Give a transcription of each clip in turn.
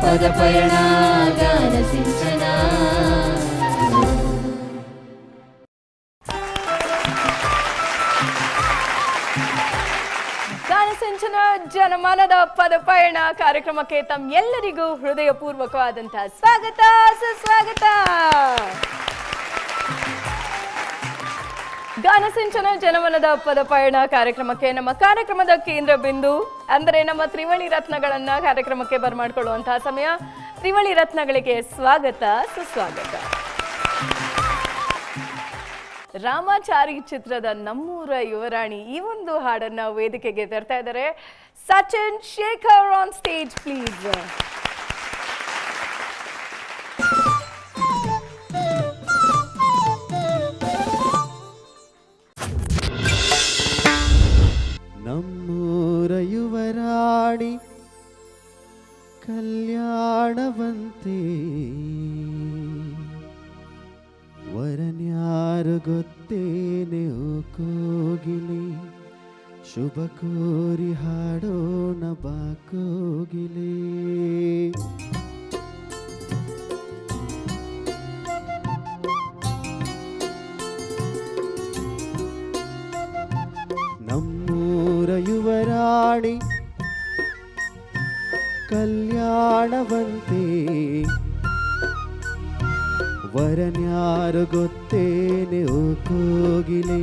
ಪದಪಯಣ ಗಾನ ಸಿಂಚನ. ಗಾನಸಿಂಚನ ಜನಮನದ ಪದಪಯಣ ಕಾರ್ಯಕ್ರಮಕ್ಕೆ ತಮ್ಮೆಲ್ಲರಿಗೂ ಹೃದಯಪೂರ್ವಕವಾದಂತಹ ಸ್ವಾಗತ ಸುಸ್ವಾಗತ. ಗಾನಸಿಂಚನ ಜನಮನದ ಪದಪಯಣ ಕಾರ್ಯಕ್ರಮಕ್ಕೆ ನಮ್ಮ ಕಾರ್ಯಕ್ರಮದ ಕೇಂದ್ರ ಬಿಂದು ಅಂದರೆ ನಮ್ಮ ತ್ರಿವಳಿ ರತ್ನಗಳನ್ನ ಕಾರ್ಯಕ್ರಮಕ್ಕೆ ಬರಮಾಡ್ಕೊಳ್ಳುವಂತಹ ಸಮಯ. ತ್ರಿವಳಿ ರತ್ನಗಳಿಗೆ ಸ್ವಾಗತ ಸುಸ್ವಾಗತ. ರಾಮಾಚಾರಿ ಚಿತ್ರದ ನಮ್ಮೂರ ಯುವರಾಣಿ ಈ ಒಂದು ಹಾಡನ್ನ ವೇದಿಕೆಗೆ ತರ್ತಾ ಇದ್ದಾರೆ. Sachin Shekhar on stage please. ನಮ್ಮೂರ ಯುವರಾಣಿ ಕಲ್ಯಾಣವಂತೆ ವರನ್ಯಾರು ಗೊತ್ತೇನೆ ಕೋಗಿಲೆ ಶುಭ ಕೋರಿ ಹಾಡೋಣ ಬಾ ಕೋಗಿಲೆ. ನಮ್ಮೂರ ಯುವರಾಣಿ ಕಲ್ಯಾಣವಂತೆ ವರನ್ಯಾರು ಗೊತ್ತೇನೆ ಕೋಗಿಲೆ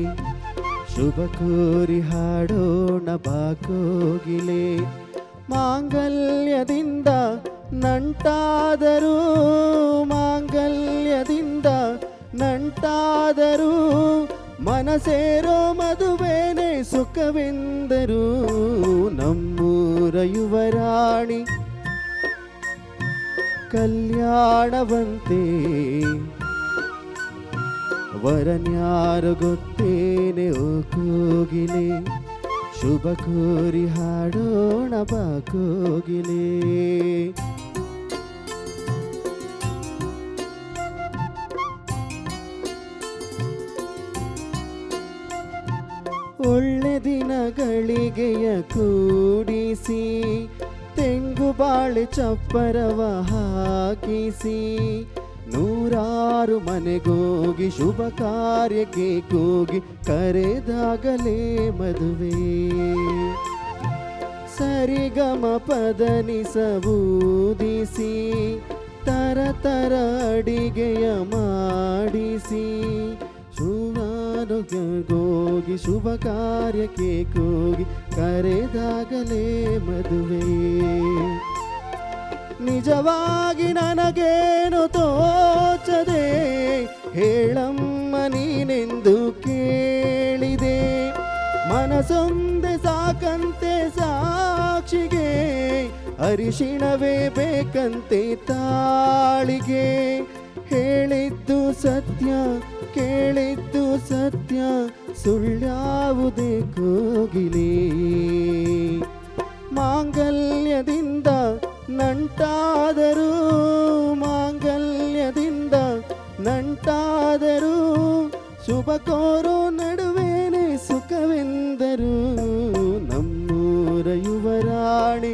ಶುಭ ಕೋರಿ ಹಾಡೋಣ ಬಾ ಕೋಗಿಲೆ. ಮಾಂಗಲ್ಯದಿಂದ ನಂಟಾದರೂ ಮಾಂಗಲ್ಯದಿಂದ ನಂಟಾದರೂ ಮನಸೇರೋ ಮದುವೆನೆ ಸುಖವೆಂದರು. ನಮ್ಮೂರ ಯುವರಾಣಿ ಕಲ್ಯಾಣವಂತೆ ವರನ್ಯಾರು ಗೊತ್ತೇನೆ ಕೋಗಿಲೆ ಶುಭ ಕೋರಿ ಹಾಡೋಣ ಬಾ ಕೋಗಿಲೆ. ಒಳ್ಳೆ ದಿನಗಳಿಗೆಯ ಕೂಡಿಸಿ ತೆಂಗು ಬಾಳೆ ಚಪ್ಪರವ ಹಾಕಿಸಿ ನೂರಾರು ಮನೆಗೋಗಿ ಶುಭ ಕಾರ್ಯಕ್ಕೆ ಕೂಗಿ ಕರೆದಾಗಲೇ ಮದುವೆ. ಸರಿಗಮ ಪದನಿಸಬೂದಿಸಿ ತರ ತರ ಅಡಿಗೆಯ ಮಾಡಿಸಿ ಶುಭಾನುಗೋಗಿ ಶುಭ ಕಾರ್ಯಕ್ಕೆ ಕೂಗಿ ಕರೆದಾಗಲೇ ಮದುವೆ. ನಿಜವಾಗಿ ನನಗೇನು ತೋಚದೆ ಹೇಳಮ್ಮ ನೀನೆಂದು ಕೇಳಿದೆ. ಮನಸೊಂದೆ ಸಾಕಂತೆ ಸಾಕ್ಷಿಗೆ ಅರಿಶಿಣವೇ ಬೇಕಂತೆ ತಾಳಿಗೆ. ಹೇಳಿದ್ದು ಸತ್ಯ ಕೇಳಿದ್ದು ಸತ್ಯ ಸುಳ್ಳ್ಯಾವುದೇ ಕೋಗಿಲೆ. ಮಾಂಗಲ್ಯದಿಂದ ನಂಟಾದರೂ ಮಾಂಗಲ್ಯದಿಂದ ನಂಟಾದರೂ ಶುಭ ಕೋರೋ ನಡುವೇನೆ ಸುಖವೆಂದರು. ನಮ್ಮೂರ ಯುವರಾಣಿ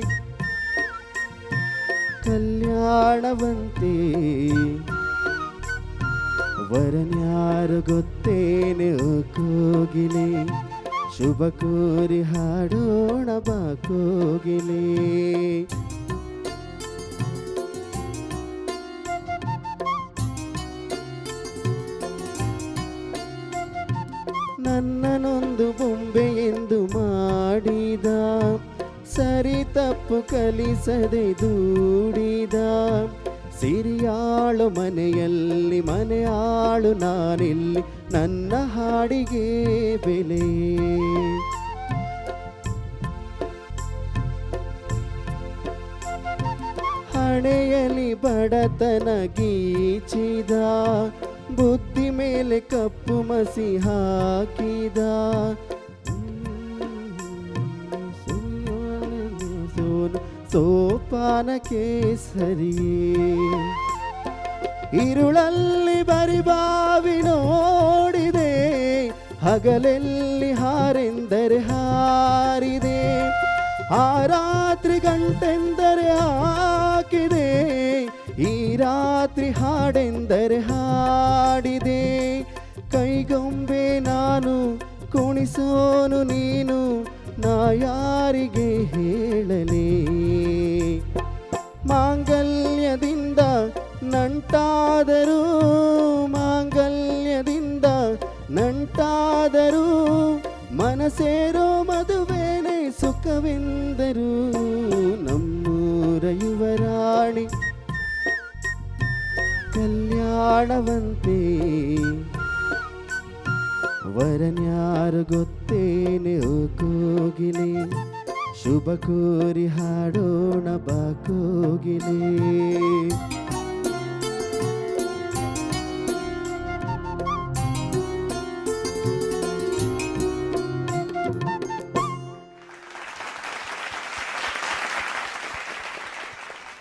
ಕಲ್ಯಾಣವಂತೆ ವರನ್ಯಾರು ಗೊತ್ತೇನೆ ಕೋಗಿಲೆ ಶುಭ ಕೋರಿ ಹಾಡೋಣ ಬಾ ಕೋಗಿಲೆ. ನನ್ನನೊಂದು ಬೊಂಬೆ ಎಂದು ಮಾಡಿದ ಸರಿ ತಪ್ಪು ಕಲಿಸದೆ ದೂಡಿದ. ಸಿರಿಯಾಳು ಮನೆಯಲ್ಲಿ ಮನೆಯಾಳು ನಾನಿಲ್ಲಿ ನನ್ನ ಹಾಡಿಗೆ ಬೆಲೆ. ಹಣೆಯಲ್ಲಿ ಬಡತನ ಗೀಚಿದ ಬುದ್ಧಿ ಮೇಲೆ ಕಪ್ಪು ಮಸಿ ಹಾಕಿದ. ಸೋಪಾನ ಕೇಸರಿಯೇ ഇരുളಲ್ಲಿ ಬರಿಬಾವಿ ನೋಡಿದೆ, ಹಗಲೆಲ್ಲಿ ಹಾರೆಂದರೆ ಹಾರಿದೆ. ಆ ರಾತ್ರಿ ಗಂಟೆಂದರೆ ಹಾಕಿದೆ, ಈ ರಾತ್ರಿ ಹಾಡೆಂದರೆ ಹಾಡಿದೆ. ಕೈಗೊಂಬೆ ನಾನು ಕುಣಿಸೋನು ನೀನು, ನಾ ಯಾರಿಗೆ ಹೇಳಲಿ. ಮಾಂಗಲ್ಯದಿಂದ ನಂಟಾದರೂ, ಮಾಂಗಲ್ಯದಿಂದ ನಂಟಾದರೂ, ಮನಸೇರೋ ಮದುವೆನೇ ಸುಖವೆಂದರು. ನಮ್ಮೂರ ಯುವರಾಣಿ ಕಲ್ಯಾಣವಂತೆ, ವರನ್ಯಾರು ಗೊತ್ತೇನೆ ಓ ಕೋಗಿಲೆ, ಶುಭ ಕೋರಿ ಹಾಡೋಣ ಬಾ ಕೋಗಿಲೆ.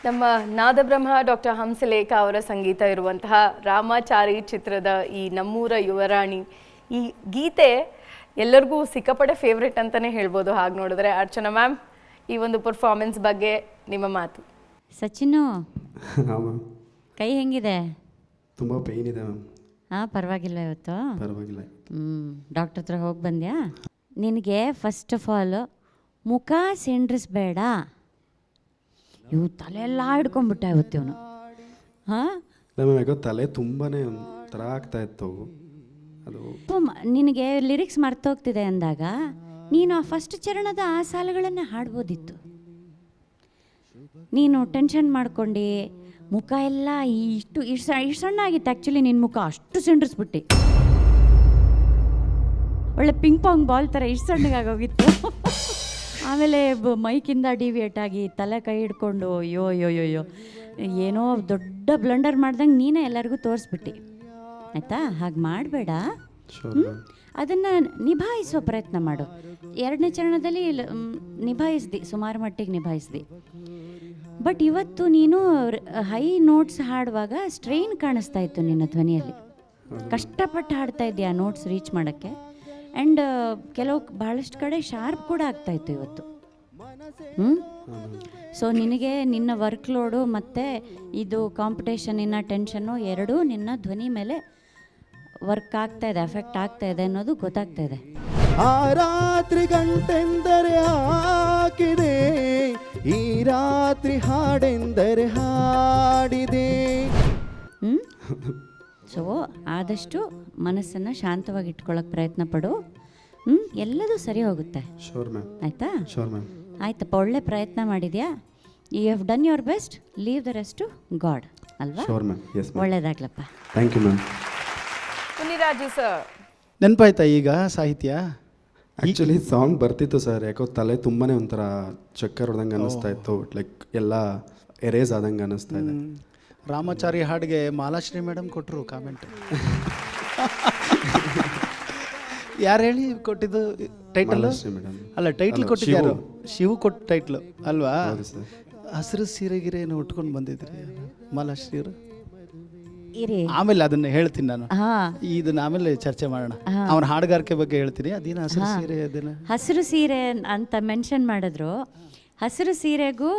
ನಮ್ಮ ನಾದಬ್ರಹ್ಮ ಡಾಕ್ಟರ್ ಹಂಸಲೇಖ ಅವರ ಸಂಗೀತ ಇರುವಂತಹ ರಾಮಾಚಾರಿ ಚಿತ್ರದ ಈ ನಮ್ಮೂರ ಯುವರಾಣಿ ಈ ಗೀತೆ ಎಲ್ಲರಿಗೂ ಸಿಕ್ಕಾಪಟ್ಟೆ ಫೇವ್ರೆಟ್ ಅಂತಲೇ ಹೇಳ್ಬೋದು. ಹಾಗೆ ನೋಡಿದ್ರೆ ಅರ್ಚನಾ ಮ್ಯಾಮ್, ಈ ಒಂದು ಪರ್ಫಾರ್ಮೆನ್ಸ್ ಬಗ್ಗೆ ನಿಮ್ಮ ಮಾತು. ಸಚಿನು, ಹಾಂ ಮ್ಯಾಮ್. ಕೈ ಹೆಂಗಿದೆ? ತುಂಬ ಪೇಯ್ನ್ ಇದೆ ಮ್ಯಾಮ್. ಹಾಂ, ಪರವಾಗಿಲ್ವ ಇವತ್ತು? ಪರವಾಗಿಲ್ಲ. ಡಾಕ್ಟರ್ ಹತ್ರ ಹೋಗಿ ಬಂದ್ಯಾ? ನಿನಗೆ ಫಸ್ಟ್ ಆಫ್ ಆಲ್ ಮುಖ ಸೆಂಡ್ರಿಸ್ಬೇಡ. ಇವು ತಲೆ ಎಲ್ಲ ಹಿಡ್ಕೊಂಡ್ಬಿಟ್ಟ ಇವತ್ತು ಇವನು. ಹಾಂ, ನಮಗೆ ತಲೆ ತುಂಬಾ ಒಂಥರ ಆಗ್ತಾ ಇತ್ತು. ಅದು ನಿನಗೆ ಲಿರಿಕ್ಸ್ ಮರ್ತೋಗ್ತಿದೆ ಅಂದಾಗ ನೀನು ಆ ಫಸ್ಟ್ ಚರಣದ ಆ ಸಾಲುಗಳನ್ನೇ ಹಾಡ್ಬೋದಿತ್ತು. ನೀನು ಟೆನ್ಷನ್ ಮಾಡ್ಕೊಂಡು ಮುಖ ಎಲ್ಲ ಇಷ್ಟು ಸಣ್ಣ ಆಗಿತ್ತು. ಆ್ಯಕ್ಚುಲಿ ನಿನ್ನ ಮುಖ ಅಷ್ಟು ಸೆಂಡ್ರಿಸ್ಬಿಟ್ಟು ಒಳ್ಳೆ ಪಿಂಗ್ ಪಾಂಗ್ ಬಾಲ್ ಥರ ಇಷ್ಟು ಸಣ್ಣಗಾಗೋಗಿತ್ತು. ಆಮೇಲೆ ಮೈಕಿಂದ ಡಿವಿಯೇಟ್ ಆಗಿ ತಲೆ ಕೈ ಹಿಡ್ಕೊಂಡು ಅಯ್ಯೋ ಅಯ್ಯೋ ಅಯ್ಯೋ ಏನೋ ದೊಡ್ಡ ಬ್ಲಂಡರ್ ಮಾಡ್ದಂಗೆ ನೀನೇ ಎಲ್ಲರಿಗೂ ತೋರಿಸ್ಬಿಟ್ಟು. ಆಯಿತಾ? ಹಾಗೆ ಮಾಡಬೇಡ. ಅದನ್ನು ನಿಭಾಯಿಸೋ ಪ್ರಯತ್ನ ಮಾಡು. ಎರಡನೇ ಚರಣದಲ್ಲಿ ನಿಭಾಯಿಸ್ದಿ, ಸುಮಾರು ಮಟ್ಟಿಗೆ ನಿಭಾಯಿಸ್ದಿ. ಬಟ್ ಇವತ್ತು ನೀನು ಹೈ ನೋಟ್ಸ್ ಹಾಡುವಾಗ ಸ್ಟ್ರೈನ್ ಕಾಣಿಸ್ತಾ ಇತ್ತು ನಿನ್ನ ಧ್ವನಿಯಲ್ಲಿ. ಕಷ್ಟಪಟ್ಟು ಹಾಡ್ತಾ ಇದ್ದೀಯ ನೋಟ್ಸ್ ರೀಚ್ ಮಾಡೋಕ್ಕೆ. ಆ್ಯಂಡ್ ಭಾಳಷ್ಟು ಕಡೆ ಶಾರ್ಪ್ ಕೂಡ ಆಗ್ತಾಯಿತ್ತು ಇವತ್ತು. ಸೊ ನಿನಗೆ ನಿನ್ನ ವರ್ಕ್ ಲೋಡು ಮತ್ತು ಇದು ಕಾಂಪಿಟೇಷನಿನ ಟೆನ್ಷನ್ನು ಎರಡೂ ನಿನ್ನ ಧ್ವನಿ ಮೇಲೆ ವರ್ಕ್ ಆಗ್ತಾ ಇದೆ, ಎಫೆಕ್ಟ್ ಆಗ್ತಾ ಇದೆ ಅನ್ನೋದು ಗೊತ್ತಾಗ್ತಾ ಇದೆ. ಆ ರಾತ್ರಿ ಗಂಟೆಂದರೆ ಹಾಕಿದೆ, ಈ ರಾತ್ರಿ ಹಾಡೆಂದರೆ ಹಾಡಿದೆ. ಸೊ ಆದಷ್ಟು ಮನಸ್ಸನ್ನು ಶಾಂತವಾಗಿ ಇಟ್ಕೊಳ್ಳೋಕೆ ಪ್ರಯತ್ನ ಪಡು. ಎಲ್ಲದೂ ಸರಿ ಹೋಗುತ್ತೆ. Sure ma'am. ಆಯಿತಾ? Sure ma'am. ಆಯ್ತಪ್ಪ, ಒಳ್ಳೆ ಪ್ರಯತ್ನ ಮಾಡಿದ್ಯಾ. You have done your best, leave the rest to God ಅಲ್ವಾ? Sure ma'am. Yes ma'am. ಒಳ್ಳೇದಾಗ್ಲಪ್ಪ. Thank you ma'am. Puniraju sir, ನೆನಪಾಯ್ತಾ ಈಗ ಸಾಹಿತ್ಯ? ಆ್ಯಕ್ಚುಲಿ ಸಾಂಗ್ ಬರ್ತಿತ್ತು ಸರ್, ಯಾಕೋ ತಲೆ ತುಂಬಾ ಒಂಥರ ಚಕ್ಕರ್ ಹೊಡೆದಂಗೆ ಅನ್ನಿಸ್ತಾ ಇತ್ತು. ಲೈಕ್ ಎಲ್ಲ ಎರೇಸ್ ಆದಂಗೆ ಅನ್ನಿಸ್ತಾ ಇದೆ. ರಾಮಾಚಾರಿ ಹಾಡಿಗೆ ಮಾಲಾಶ್ರೀ ಮೇಡಮ್ ಕೊಟ್ಟರು ಕಾಮೆಂಟ್. ಯಾರು ಹೇಳಿ ಕೊಟ್ಟಿದ್ದು ಟೈಟಲ್? ಮೇಡಮ್ ಅಲ್ಲ, ಟೈಟ್ಲ್ ಕೊಟ್ಟಿದ್ದು ಶಿವು ಕೊಟ್ಟ ಟೈಟ್ಲು ಅಲ್ವಾ? ಹಸಿರು ಸೀರೆಗಿರೇನು ಉಟ್ಕೊಂಡು ಬಂದಿದ್ರಿ ಮಾಲಾಶ್ರೀರು. ಇರಿ, ಆಮೇಲೆ ಅದನ್ನ ಹೇಳ್ತೀನಿ ನಾನು. ಹಾಂ, ಇದನ್ನ ಆಮೇಲೆ ಚರ್ಚೆ ಮಾಡೋಣ. ಅವನ ಹಾಡುಗಾರಿಕೆ ಬಗ್ಗೆ ಹೇಳ್ತೀನಿ. ಅದೇನು ಹಸಿರು ಸೀರೆ ಅದನ್ನ ಹಸಿರು ಸೀರೆ ಅಂತ ಮೆನ್ಷನ್ ಮಾಡಿದ್ರು. ಹಸಿರು ಸೀರೆಗೂ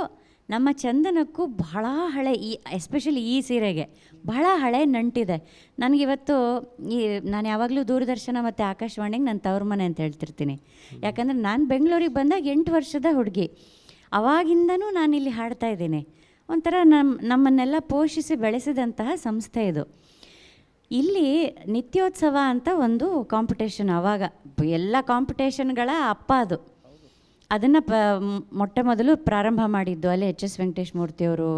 ನಮ್ಮ ಚಂದನಕ್ಕೂ ಬಹಳ ಹಳೆ, ಎಸ್ಪೆಷಲಿ ಈ ಸೀರೆಗೆ ಬಹಳ ಹಳೆ ನಂಟಿದೆ. ನನಗಿವತ್ತು ನಾನು ಯಾವಾಗಲೂ ದೂರದರ್ಶನ ಮತ್ತು ಆಕಾಶವಾಣಿಗೆ ನನ್ನ ತವ್ರ ಮನೆ ಅಂತ ಹೇಳ್ತಿರ್ತೀನಿ. ಯಾಕಂದರೆ ನಾನು ಬೆಂಗಳೂರಿಗೆ ಬಂದಾಗ 8 ವರ್ಷದ ಹುಡುಗಿ. ಅವಾಗಿಂದನೂ ನಾನಿಲ್ಲಿ ಹಾಡ್ತಾ ಇದ್ದೀನಿ. ಒಂಥರ ನಮ್ಮನ್ನೆಲ್ಲ ಪೋಷಿಸಿ ಬೆಳೆಸಿದಂತಹ ಸಂಸ್ಥೆ ಇದು. ಇಲ್ಲಿ ನಿತ್ಯೋತ್ಸವ ಅಂತ ಒಂದು ಕಾಂಪಿಟೇಷನ್, ಆವಾಗ ಎಲ್ಲ ಕಾಂಪಿಟೇಷನ್ಗಳ ಅಪ್ಪ ಅದು. ಅದನ್ನು ಮೊಟ್ಟ ಮೊದಲು ಪ್ರಾರಂಭ ಮಾಡಿದ್ದು ಅಲ್ಲಿ HS ವೆಂಕಟೇಶ್ ಮೂರ್ತಿಯವರು,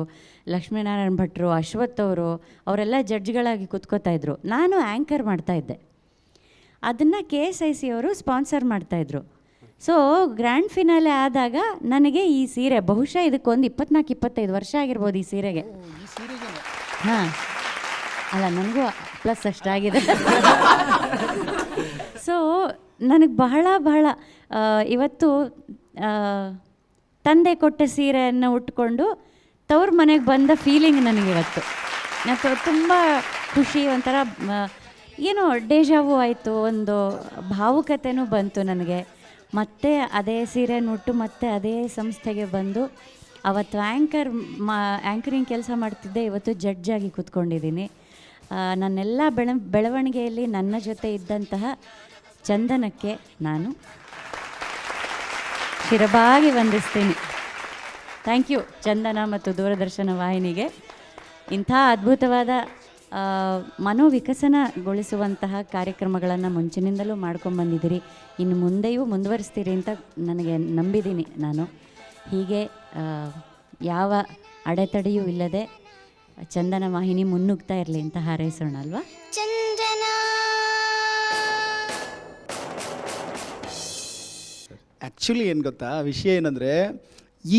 ಲಕ್ಷ್ಮೀನಾರಾಯಣ ಭಟ್ರು, ಅಶ್ವಥ್ ಅವರು, ಅವರೆಲ್ಲ ಜಡ್ಜ್ಗಳಾಗಿ ಕೂತ್ಕೋತಾಯಿದ್ರು. ನಾನು ಆ್ಯಂಕರ್ ಮಾಡ್ತಾಯಿದ್ದೆ. ಅದನ್ನು KSIC ಅವರು ಸ್ಪಾನ್ಸರ್ ಮಾಡ್ತಾಯಿದ್ರು. ಸೊ ಗ್ರ್ಯಾಂಡ್ ಫಿನಾಲೆ ಆದಾಗ ನನಗೆ ಈ ಸೀರೆ, ಬಹುಶಃ ಇದಕ್ಕೊಂದು 24-25 ವರ್ಷ ಆಗಿರ್ಬೋದು ಈ ಸೀರೆಗೆ. ಹಾಂ, ಅಲ್ಲ ನನಗೂ ಪ್ಲಸ್ ಅಷ್ಟಾಗಿದೆ. ಸೊ ನನಗೆ ಬಹಳ ಇವತ್ತು ತಂದೆ ಕೊಟ್ಟ ಸೀರೆಯನ್ನು ಉಟ್ಕೊಂಡು ತವ್ರ ಮನೆಗೆ ಬಂದ ಫೀಲಿಂಗ್ ನನಗಿವತ್ತು. ತುಂಬ ಖುಷಿ, ಒಂಥರ ಏನೋ ಡೇಜಾವು ಆಯಿತು, ಒಂದು ಭಾವುಕತೆನೂ ಬಂತು ನನಗೆ. ಮತ್ತೆ ಅದೇ ಸೀರೆನುಟ್ಟು ಮತ್ತೆ ಅದೇ ಸಂಸ್ಥೆಗೆ ಬಂದು ಅವತ್ತು ಆ್ಯಂಕರಿಂಗ್ ಕೆಲಸ ಮಾಡ್ತಿದ್ದೆ, ಇವತ್ತು ಜಡ್ಜಾಗಿ ಕೂತ್ಕೊಂಡಿದ್ದೀನಿ. ನನ್ನೆಲ್ಲ ಬೆಳವಣಿಗೆಯಲ್ಲಿ ನನ್ನ ಜೊತೆ ಇದ್ದಂತಹ ಚಂದನಕ್ಕೆ ನಾನು ಶಿರಬಾಗಿ ವಂದಿಸ್ತೀನಿ. ಥ್ಯಾಂಕ್ ಯು ಚಂದನ ಮತ್ತು ದೂರದರ್ಶನ ವಾಹಿನಿಗೆ. ಇಂಥ ಅದ್ಭುತವಾದ ಮನೋವಿಕಸನಗೊಳಿಸುವಂತಹ ಕಾರ್ಯಕ್ರಮಗಳನ್ನು ಮುಂಚಿನಿಂದಲೂ ಮಾಡ್ಕೊಂಬಂದಿದ್ದೀರಿ, ಇನ್ನು ಮುಂದೆಯೂ ಮುಂದುವರಿಸ್ತೀರಿ ಅಂತ ನನಗೆ ನಂಬಿದ್ದೀನಿ. ನಾನು ಹೀಗೆ ಯಾವ ಅಡೆತಡೆಯೂ ಇಲ್ಲದೆ ಚಂದನ ವಾಹಿನಿ ಮುನ್ನುಗ್ತಾ ಇರಲಿ ಅಂತ ಹಾರೈಸೋಣ ಅಲ್ವಾ? ಆ್ಯಕ್ಚುಲಿ ಏನು ಗೊತ್ತಾ, ವಿಷಯ ಏನಂದರೆ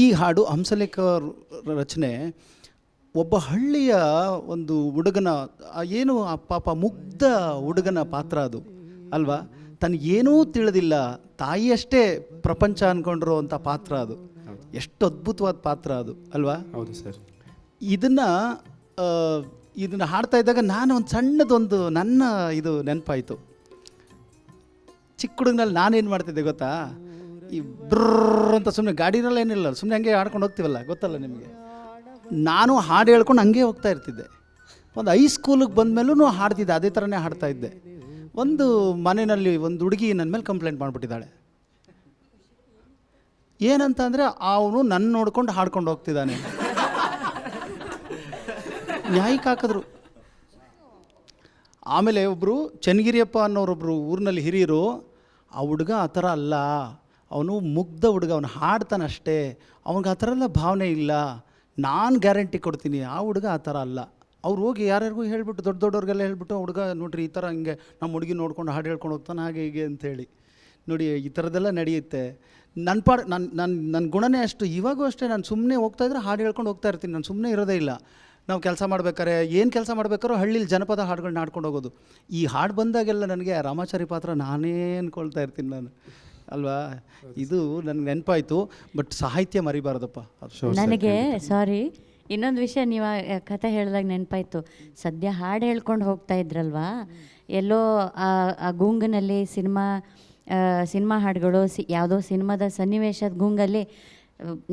ಈ ಹಾಡು ಹಂಸಲೇಖ ರಚನೆ ಒಬ್ಬ ಹಳ್ಳಿಯ ಒಂದು ಹುಡುಗನ ಏನು ಆ ಪಾಪ ಮುಗ್ಧ ಹುಡುಗನ ಪಾತ್ರ ಅದು ಅಲ್ವಾ. ತನಗೇನೂ ತಿಳಿದಿಲ್ಲ, ತಾಯಿಯಷ್ಟೇ ಪ್ರಪಂಚ ಅಂದ್ಕೊಂಡಿರೋ ಅಂಥ ಪಾತ್ರ ಅದು. ಎಷ್ಟು ಅದ್ಭುತವಾದ ಪಾತ್ರ ಅದು ಅಲ್ವಾ. ಹೌದು ಸರ್. ಇದನ್ನು ಹಾಡ್ತಾ ಇದ್ದಾಗ ನಾನು ಒಂದು ಸಣ್ಣದೊಂದು ನನ್ನ ಇದು ನೆನಪಾಯಿತು. ಚಿಕ್ಕ ಹುಡುಗನಲ್ಲಿ ನಾನೇನು ಮಾಡ್ತಿದ್ದೆ ಗೊತ್ತಾ, ಈ ಬ್ರರ್ ಅಂತ ಸುಮ್ಮನೆ ಗಾಡಿನಲ್ಲಿ ಏನಿಲ್ಲ, ಸುಮ್ಮನೆ ಹಂಗೆ ಹಾಡ್ಕೊಂಡು ಹೋಗ್ತೀವಲ್ಲ, ಗೊತ್ತಲ್ಲ ನಿಮಗೆ. ನಾನು ಹಾಡು ಹೇಳ್ಕೊಂಡು ಹಂಗೆ ಹೋಗ್ತಾ ಇರ್ತಿದ್ದೆ. ಒಂದು ಹೈಸ್ಕೂಲಿಗೆ ಬಂದಮೇಲೂ ಹಾಡ್ತಿದ್ದೆ, ಅದೇ ಥರನೇ ಹಾಡ್ತಾ ಇದ್ದೆ. ಒಂದು ಮನೆಯಲ್ಲಿ ಒಂದು ಹುಡುಗಿ ನನ್ನ ಮೇಲೆ ಕಂಪ್ಲೇಂಟ್ ಮಾಡಿಬಿಟ್ಟಿದ್ದಾಳೆ. ಏನಂತ ಅಂದರೆ ಅವನು ನನ್ನ ನೋಡ್ಕೊಂಡು ಹಾಡ್ಕೊಂಡು ಹೋಗ್ತಿದ್ದಾನೆ. ನ್ಯಾಯಕ್ಕೆ ಹಾಕಿದ್ರು. ಆಮೇಲೆ ಒಬ್ಬರು ಚನ್ನಗಿರಿಯಪ್ಪ ಅನ್ನೋರೊಬ್ಬರು ಊರಿನಲ್ಲಿ ಹಿರಿಯರು, ಆ ಹುಡುಗ ಆ ಥರ ಅಲ್ಲ, ಅವನು ಮುಗ್ಧ ಹುಡುಗ, ಅವನು ಹಾಡ್ತಾನಷ್ಟೇ, ಅವ್ನಿಗೆ ಆ ಥರ ಎಲ್ಲ ಭಾವನೆ ಇಲ್ಲ, ನಾನು ಗ್ಯಾರಂಟಿ ಕೊಡ್ತೀನಿ, ಆ ಹುಡುಗ ಆ ಥರ ಅಲ್ಲ. ಅವ್ರು ಹೋಗಿ ಯಾರ್ಯಾರಿಗೂ ಹೇಳ್ಬಿಟ್ಟು ದೊಡ್ಡವ್ರಿಗೆಲ್ಲ ಹೇಳ್ಬಿಟ್ಟು, ಹುಡುಗ ನೋಡ್ರಿ ಈ ಥರ ಹಿಂಗೆ ನಮ್ಮ ಹುಡುಗಿ ನೋಡ್ಕೊಂಡು ಹಾಡು ಹೇಳ್ಕೊಂಡು ಹೋಗ್ತಾನೆ ಹಾಗೆ ಹೀಗೆ ಅಂಥೇಳಿ. ನೋಡಿ ಈ ಥರದ್ದೆಲ್ಲ ನಡೆಯುತ್ತೆ. ನನ್ನ ಗುಣನೇ ಅಷ್ಟು. ಇವಾಗೂ ಅಷ್ಟೇ, ನಾನು ಸುಮ್ಮನೆ ಹೋಗ್ತಾಯಿದ್ರೆ ಹಾಡು ಹೇಳ್ಕೊಂಡು ಹೋಗ್ತಾ ಇರ್ತೀನಿ, ನಾನು ಸುಮ್ಮನೆ ಇರೋದೇ ಇಲ್ಲ. ನಾವು ಕೆಲಸ ಮಾಡ್ಬೇಕಾರೆ ಏನು ಕೆಲಸ ಮಾಡ್ಬೇಕಾರೋ ಹಳ್ಳಿಲಿ ಜನಪದ ಹಾಡುಗಳನ್ನ ಹಾಡ್ಕೊಂಡು ಹೋಗೋದು. ಈ ಹಾಡು ಬಂದಾಗೆಲ್ಲ ನನಗೆ ರಾಮಾಚಾರಿ ಪಾತ್ರ ನಾನೇ ಅಂದ್ಕೊಳ್ತಾ ಇರ್ತೀನಿ ನಾನು ಅಲ್ವಾ. ಇದು ನನಗೆ ನೆನಪಾಯಿತು. ಬಟ್ ಸಾಹಿತ್ಯ ಮರಿಬಾರ್ದಪ್ಪ. ನನಗೆ ಸಾರಿ, ಇನ್ನೊಂದು ವಿಷಯ ನೀವು ಕಥೆ ಹೇಳಿದಾಗ ನೆನಪಾಯಿತು. ಸದ್ಯ ಹಾಡು ಹೇಳ್ಕೊಂಡು ಹೋಗ್ತಾ ಇದ್ರಲ್ವಾ, ಎಲ್ಲೋ ಆ ಗೂಂಗಿನಲ್ಲಿ ಸಿನಿಮಾ ಹಾಡುಗಳು, ಯಾವುದೋ ಸಿನಿಮಾದ ಸನ್ನಿವೇಶದ ಗೂಂಗಲ್ಲಿ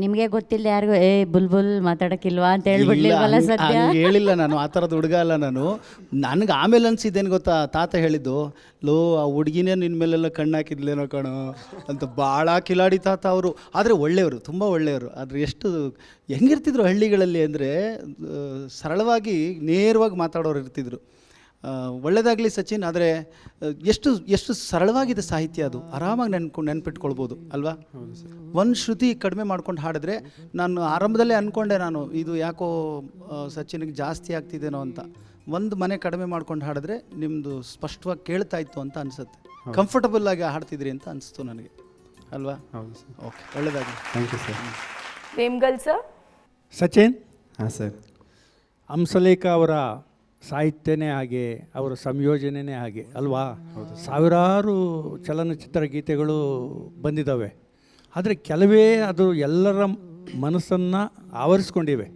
ನಿಮಗೆ ಗೊತ್ತಿಲ್ಲ ಯಾರಿಗೂ ಬುಲ್ಬುಲ್ ಮಾತಾಡೋಕ್ಕಿಲ್ವಾ ಅಂತ ಹೇಳ್ಬಿಡ್ಲಿಲ್ವಲ್ಲ ಸದ್ಯ? ಹೇಳಿಲ್ಲ ನಾನು, ಆ ಥರದ ಹುಡುಗ ಅಲ್ಲ ನಾನು. ನನಗೆ ಆಮೇಲೆ ಅನಿಸಿದ್ದೇನು ಗೊತ್ತಾ, ತಾತ ಹೇಳಿದ್ದು, ಲೋ ಆ ಹುಡುಗಿನೇ ನಿನ್ನ ಮೇಲೆಲ್ಲ ಕಣ್ಣು ಹಾಕಿದ್ಲೇನೋ ಕಣೋ ಅಂತ. ಭಾಳ ಕಿಲಾಡಿ ತಾತ ಅವರು. ಆದರೆ ಒಳ್ಳೆಯವರು, ತುಂಬ ಒಳ್ಳೆಯವರು. ಆದರೆ ಎಷ್ಟು ಹೆಂಗಿರ್ತಿದ್ರು ಹಳ್ಳಿಗಳಲ್ಲಿ ಅಂದರೆ, ಸರಳವಾಗಿ ನೇರವಾಗಿ ಮಾತಾಡೋರು ಇರ್ತಿದ್ರು. ಒಳ್ಳೆಯದಾಗಲಿ ಸಚಿನ್. ಆದರೆ ಎಷ್ಟು ಸರಳವಾಗಿದೆ ಸಾಹಿತ್ಯ, ಅದು ಆರಾಮಾಗಿ ನೆನ್ಪಿಟ್ಕೊಳ್ಬೋದು ಅಲ್ವಾ. ಒಂದು ಶ್ರುತಿ ಕಡಿಮೆ ಮಾಡ್ಕೊಂಡು ಹಾಡಿದ್ರೆ, ನಾನು ಆರಂಭದಲ್ಲೇ ಅಂದ್ಕೊಂಡೆ, ನಾನು ಇದು ಯಾಕೋ ಸಚಿನ್ಗೆ ಜಾಸ್ತಿ ಆಗ್ತಿದ್ದೇನೋ ಅಂತ. ಒಂದು ಮನೆ ಕಡಿಮೆ ಮಾಡ್ಕೊಂಡು ಹಾಡಿದ್ರೆ ನಿಮ್ಮದು ಸ್ಪಷ್ಟವಾಗಿ ಕೇಳ್ತಾ ಇತ್ತು ಅಂತ ಅನಿಸುತ್ತೆ. ಕಂಫರ್ಟಬಲ್ ಆಗಿ ಹಾಡ್ತಿದ್ರಿ ಅಂತ ಅನಿಸ್ತು ನನಗೆ ಅಲ್ವಾ. ಹೌದು ಸರ್. ಓಕೆ, ಒಳ್ಳೆಯದಾಗಿ. Thank you sir. Vemgal sir. Sachin. ಹಾಂ ಸರ್. ಹಂಸಲೇಖ ಅವರ ಸಾಹಿತ್ಯನೇ ಹಾಗೆ, ಅವರ ಸಂಯೋಜನೆಯೇ ಹಾಗೆ ಅಲ್ವಾ. ಸಾವಿರಾರು ಚಲನಚಿತ್ರ ಗೀತೆಗಳು ಬಂದಿದ್ದಾವೆ, ಆದರೆ ಕೆಲವೇ ಅದು ಎಲ್ಲರ ಮನಸ್ಸನ್ನು ಆವರಿಸ್ಕೊಂಡಿವೆ